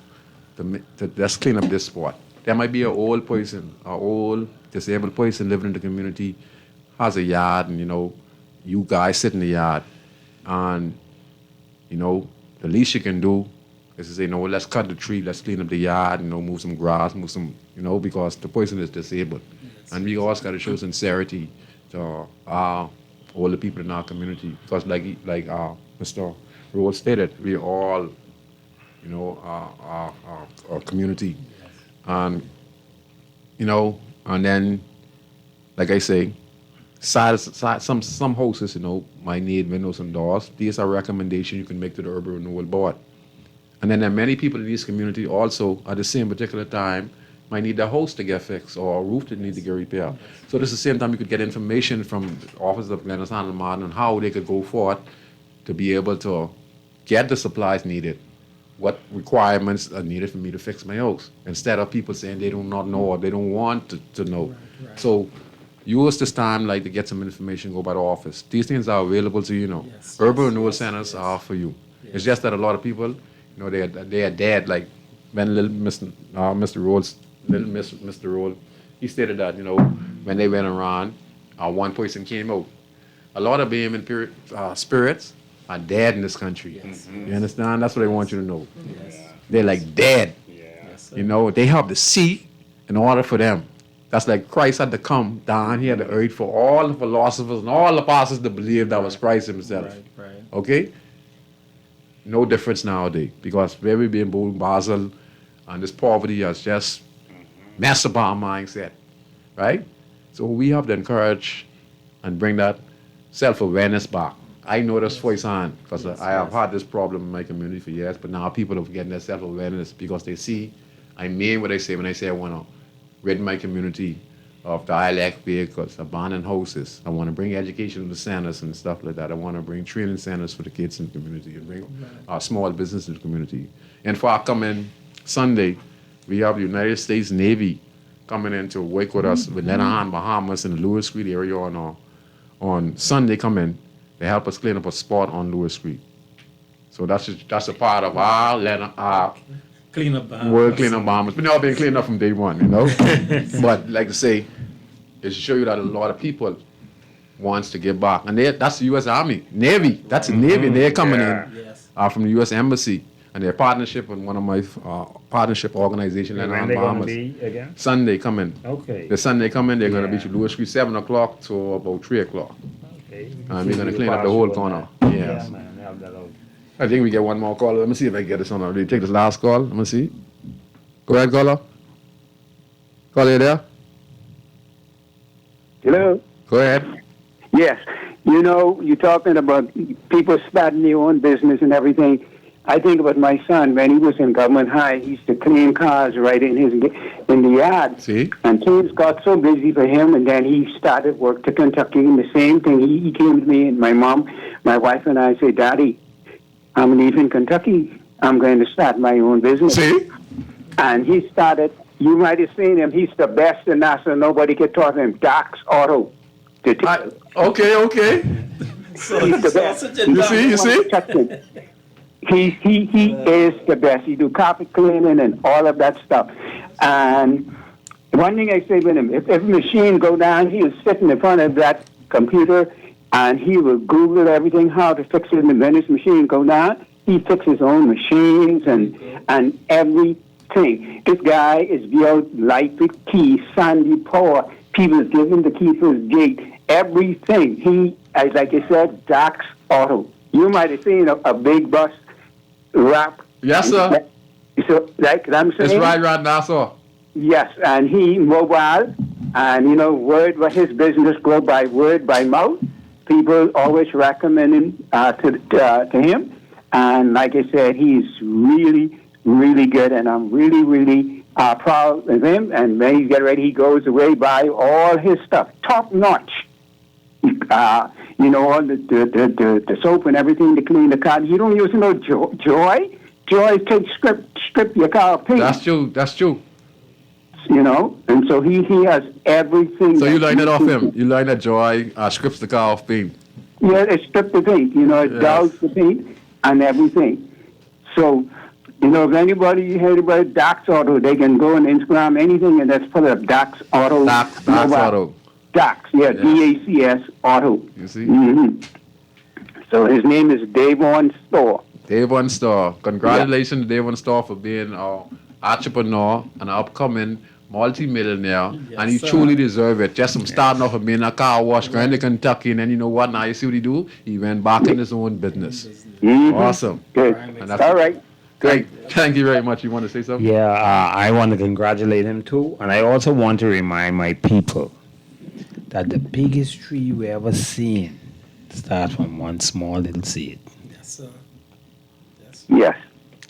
to let's clean up this spot. There might be an old person, an old disabled person living in the community, has a yard, and you guys sit in the yard, and the least you can do is to say, let's cut the tree, let's clean up the yard, move some grass, move some, because the person is disabled, and we also got to show sincerity to all the people in our community, because like Mr. Rose stated, we all, our community, and and then, like I say, some houses, might need windows and doors. These are recommendations you can make to the Urban Renewal Board. And then there are many people in this community also at the same particular time might need their house to get fixed or a roof that need to get repaired. So this is the same time you could get information from the Office of Glennis and Martin on how they could go forward to be able to get the supplies needed, what requirements are needed for me to fix my house, instead of people saying they do not know or they don't want to know. Right. So use this time like to get some information, go by the office. These things are available to you now. Yes, Urban yes, renewal yes, centers yes. are for you. Yes. It's just that a lot of people, they are dead. Like when Mr. Rhodes, Mr. Rhodes, he stated that when they went around, one person came out. A lot of BM and spirits are dead in this country. Yes. You understand? That's what they want you to know. Yes. They're like dead. Yes, sir. They have to see in order for them. That's like Christ had to come down here to earth for all the philosophers and all the apostles to believe that was Christ himself. Right. Okay? No difference nowadays because where we being born, Basel, and this poverty has just messed up our mindset. Right? So we have to encourage and bring that self-awareness back. I know this firsthand because I have had this problem in my community for years, but now people are getting their self-awareness because they see I mean what I say when I say I want to rid my community of dialect vehicles, abandoned houses. I want to bring education to the centers and stuff like that. I want to bring training centers for the kids in the community and bring our small business in the community. And for our coming Sunday, we have the United States Navy coming in to work with us with Lenahan, Bahamas, in the Lewis Street area on Sunday coming. They help us clean up a spot on Lewis Street. So that's a part of our Clean up Bahamas. World Clean Up Bahamas. But now been cleaned up from day one, But like to say, it show you that a lot of people wants to give back. And that's the U.S. Army. Navy. That's the Navy. They're coming in Yes. from the U.S. Embassy. And their partnership with one of my partnership organizations in When they going to Bahamas. be again? Sunday coming. Okay. The Sunday coming, they're going to be Yeah. to Lewis Street 7 o'clock to about 3 o'clock. Okay. And we're going to clean up the whole corner. Yes. Yeah, man. Help that out. I think we get one more call. Let me see if I can get this on. I'll take this last call. Let me see. Go ahead, caller. Caller, you there? Hello? Go ahead. Yes. You're talking about people starting their own business and everything. I think about my son when he was in government high. He used to clean cars right in the yard. See? And things got so busy for him, and then he started work to Kentucky. And the same thing. He came to me and my mom, my wife, and I said, "Daddy, I'm leaving Kentucky. I'm going to start my own business." See? And he started. You might have seen him. He's the best in NASA. Nobody can talk to him. Doc's Auto. Okay. He's the best. You see? He is the best. He do carpet cleaning and all of that stuff. And one thing I say with him, if a machine go down, he'll sit in front of that computer and he will Google everything, how to fix it. And when his machine go down, he fixes his own machines and everything. This guy is built light with keys, Sandy Power. People give him the key for his gate. Everything. He, like I said, Doc's Auto. You might have seen a big bus wrap. Yes, sir. So, like I'm saying. It's right, Nassau. Yes, and he mobile, and word what his business go by word by mouth. People always recommend him to him, and like I said, he's really, really good, and I'm really, really proud of him. And when he get ready, he goes away, buy all his stuff, top notch. All the soap and everything to clean the car. You don't use no Joy. Joy takes strip your car of paint. That's true. And so he has everything. So you learned it off him. You learned that Joy scripts the car off paint. Yeah, it strips the paint. It does the paint and everything. So, if anybody heard about Doc's Auto, they can go on Instagram, anything, and that's put up Doc's Auto. Doc's Auto. Doc's, DACS Auto. You see? Mm-hmm. So his name is Davon Store. Davon Store. Congratulations to Davon Store for being an entrepreneur, an upcoming multi-millionaire, and he truly deserves it. Just from starting off from being a car wash, going to Kentucky, and then you know what? Now you see what he do? He went back in his own business. Mm-hmm. Awesome. Good. All right. Great. Thank you very much. You want to say something? Yeah, I want to congratulate him too, and I also want to remind my people that the biggest tree we ever seen starts from one small little seed. Yes, sir. Yes.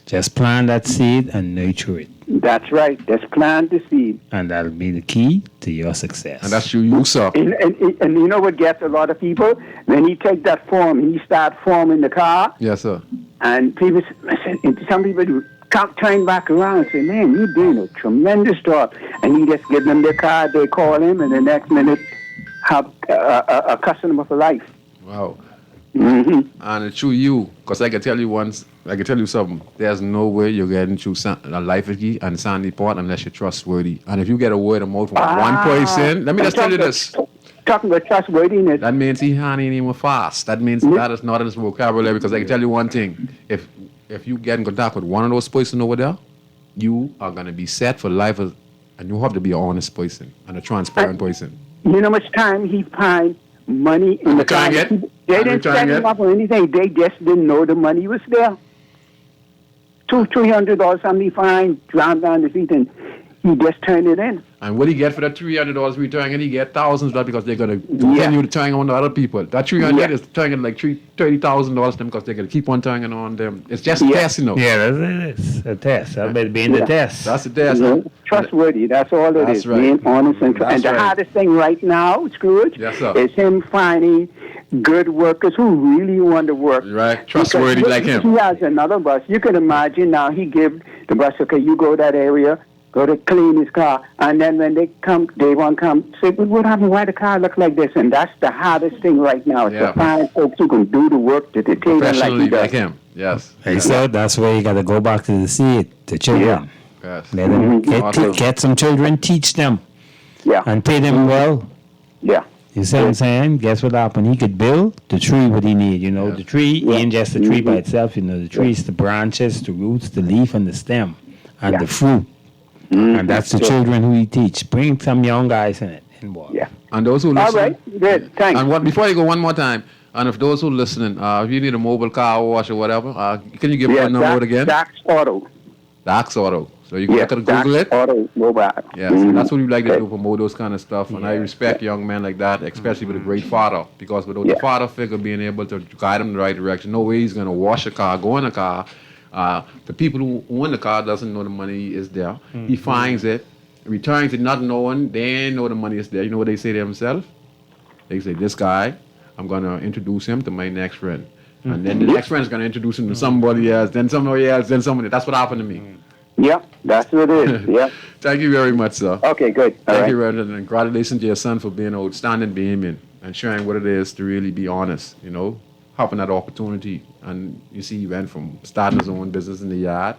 Just plant that seed and nurture it. That's right. Just plant the seed. And that'll be the key to your success. And that's you, sir. And you know what gets a lot of people? When he take that form, he start forming the car, Yes, sir. and people, some people come turn back around and say, man, you're doing a tremendous job. And he just give them their card, they call him, and the next minute have a customer for life. Wow. Mm-hmm. And it's through you, because I can tell you something. There's no way you're getting through a life key and Sandy Port unless you're trustworthy. And if you get a word of mouth from one person, let me just tell you this. Talking about trustworthiness. That means he handing him fast. That means that is not in his vocabulary, because I can tell you one thing. If you get in contact with one of those persons over there, you are going to be set for life, and you have to be an honest person and a transparent person. You know how much time he find money in the car? They didn't set him up or anything. They just didn't know the money was there. $300 somebody find, drown down the street, and he just turned it in. And what he get for that $300 return, and he get thousands of that because they're going to continue to turn on to other people. That $300 is turning like $30,000 to them because they're going to keep on turning on them. It's just a test, you know. Yeah, that's a test. That better be in the test. That's the test. Trustworthy, that's all it is. Right. Being honest and true. And the hardest thing right now, Scrooge, is him finding good workers who really want to work. Right, trustworthy like him. He has another bus. You can imagine now he give the bus, okay, you go that area, go to clean his car, and then when they want to come, say, but what happened? Why the car look like this? And that's the hardest thing right now, is to find folks who can do the work that they take like him. Yes. Hey, so that's where you got to go back to the seed, the children. Yes. Let them get some children, teach them. Yeah. And pay them well. Yeah. You see what I'm saying? Guess what happened? He could build the tree what he need. You know, the tree ain't just the tree by itself. You know, the tree is the branches, the roots, the leaf, and the stem, and the fruit. And that's the children who he teach. Bring some young guys in it. Yeah. And those who listen. All right. Good. Thanks. And before you go, one more time. And if those who listening, if you need a mobile car wash or whatever, can you give me a number again? Dax Auto. Dax Auto. So you can Google it. Auto mobile. Yeah, so that's what we like to do, promote those kind of stuff. And I respect young men like that, especially with a great father, because without the father figure being able to guide him in the right direction, no way he's going to wash a car, go in a car. The people who own the car doesn't know the money is there. He finds it, returns it not knowing, they know the money is there. You know what they say to themselves? They say, this guy, I'm going to introduce him to my next friend. And then the next friend is going to introduce him to somebody else, then somebody else, then somebody. That's what happened to me. Yeah, that's what it is. Yeah. Thank you very much, sir. Okay, good. Thank you, Reverend, and congratulations to your son for being an outstanding being and sharing what it is to really be honest, you know, having that opportunity. And you see, he went from starting his own business in the yard,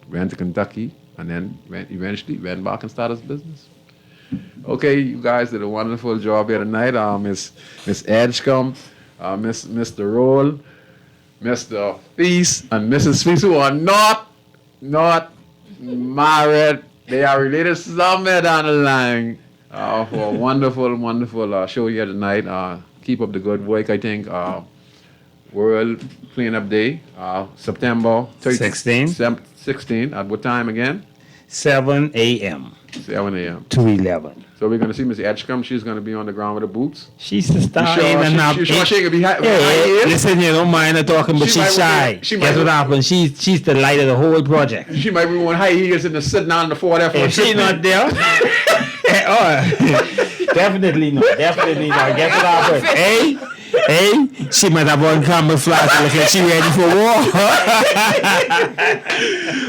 went to Kentucky, and then eventually went back and started his business. Okay, you guys did a wonderful job here tonight. Miss Edgecombe, Mr. Roll, Mr. Feast, and Mrs. Feast, who are not married. They are related somewhere down the line. For a wonderful show here tonight. Keep up the good work. I think World Cleanup Day, September 16. At what time again? 7 a.m. 7 a.m. to 11. So we're going to see Miss Edgecombe. She's going to be on the ground with the boots. She's the star. She can be high. Listen here, don't mind her talking, but she's shy. Guess what happened? She's the light of the whole project. She might be wearing high heels and sitting down on the floor there for if she's not there, definitely not. Guess what happened? She might have on camouflage like she ready for war.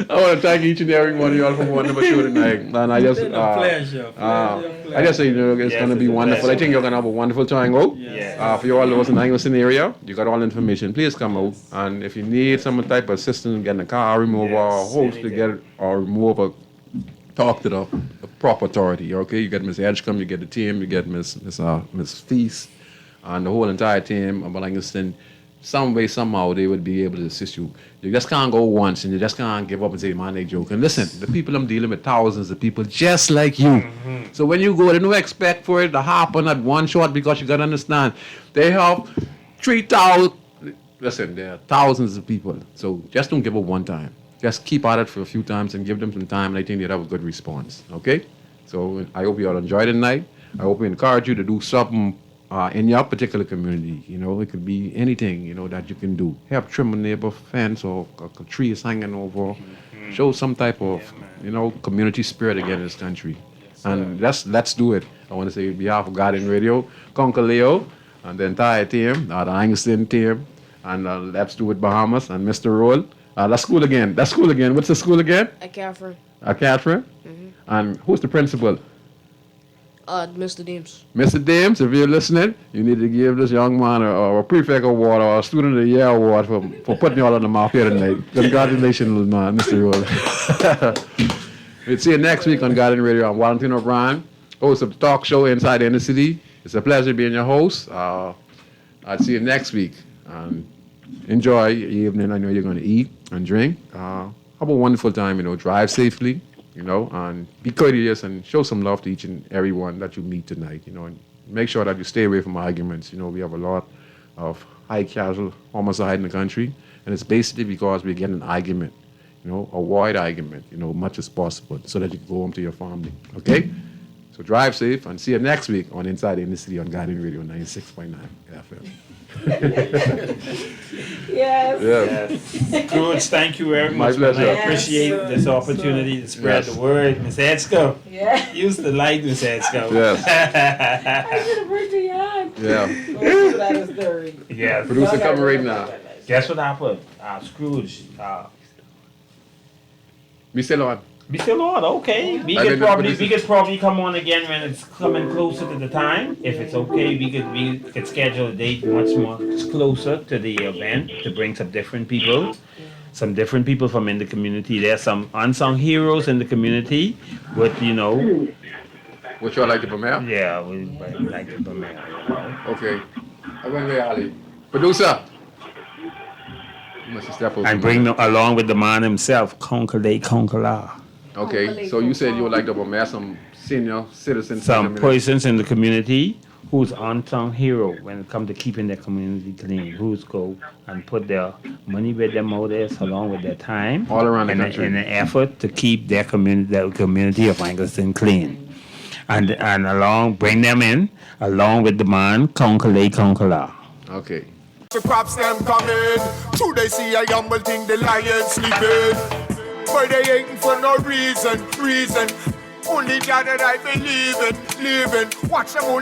I want to thank each and every one of y'all for one number show tonight. And I just, I just say, you know, it's going to be wonderful. I think you're going to have a wonderful time out. For you all those in the Angleston area, you got all the information. Please come out. And if you need some type of assistance getting a car remover or host to get or remove or talk to the proper authority, okay? You get Miss Edgecombe, you get the team, you get Miss Feast, and the whole entire team of Angleston. Some way, somehow, they would be able to assist you. You just can't go once, and you just can't give up and say, man, they joking. Listen, the people I'm dealing with, thousands of people just like you. So when you go, they don't expect for it to happen at one shot, because you got to understand, they have 3,000, listen, there are thousands of people. So just don't give up one time. Just keep at it for a few times and give them some time, and I think they'll have a good response, okay? So I hope you all enjoyed it tonight. I hope we encourage you to do something in your particular community. You know, it could be anything, you know, that you can do. Help trim a neighbor fence, or a tree is hanging over. show some type of, community spirit again in this country. And let's do it. I want to say on behalf of Guardian Radio, Conquer Leo, and the entire team, the Angleston team, and Let's Do It Bahamas, and Mr. Roll. That's school again. What's the school again? Catherine. Catherine? And who's the principal? Mr. Deems. Mr. Deems, if you're listening, you need to give this young man a prefect award or a student of the year award for putting you all on the mouth here tonight. Congratulations, man, Mr. Roll. We'll see you next week on Guardian Radio. I'm Valentino O'Brien, host of the talk show Inside the Inner City. It's a pleasure being your host. I'll see you next week. Enjoy your evening. I know you're going to eat and drink. Have a wonderful time, drive safely, and be courteous and show some love to each and everyone that you meet tonight, and make sure that you stay away from arguments. We have a lot of high casual homicide in the country, and it's basically because we get an argument, avoid argument, much as possible so that you can go home to your family, okay? So drive safe and see you next week on Inside the Inner City on Guardian Radio 96.9 FM. Yes. Scrooge, thank you very much. My pleasure. I appreciate this opportunity to spread the word. Miss Edsko. Yeah. Use the light, Miss Edsko. Yes. I should have brought the yarn. Yeah. Oh, that is dirty. Yes. Producer coming right now. Guess what happened? Scrooge. We still on. We still on, okay. We could probably come on again when it's coming closer to the time. If it's okay, we could schedule a date much more closer to the event to bring some different people from in the community. There's some unsung heroes in the community, but Would y'all like to premiere? Yeah, we like to premiere. Okay. I'm going to be Ali. Producer. You must step over. And bring them along with the man himself, Conquer. Okay, so you said you would like to premiere some senior citizens. Some persons in the community who's unsung hero when it comes to keeping their community clean, who's go and put their money where their mouth is along with their time all around the country in an effort to keep their community of Angleston clean. And bring them in along with the man Conquer. Okay. The crops them coming, true they see a humble thing, the lion sleeping. But they ain't for no reason. Only God that I believe in, living. Watch them all.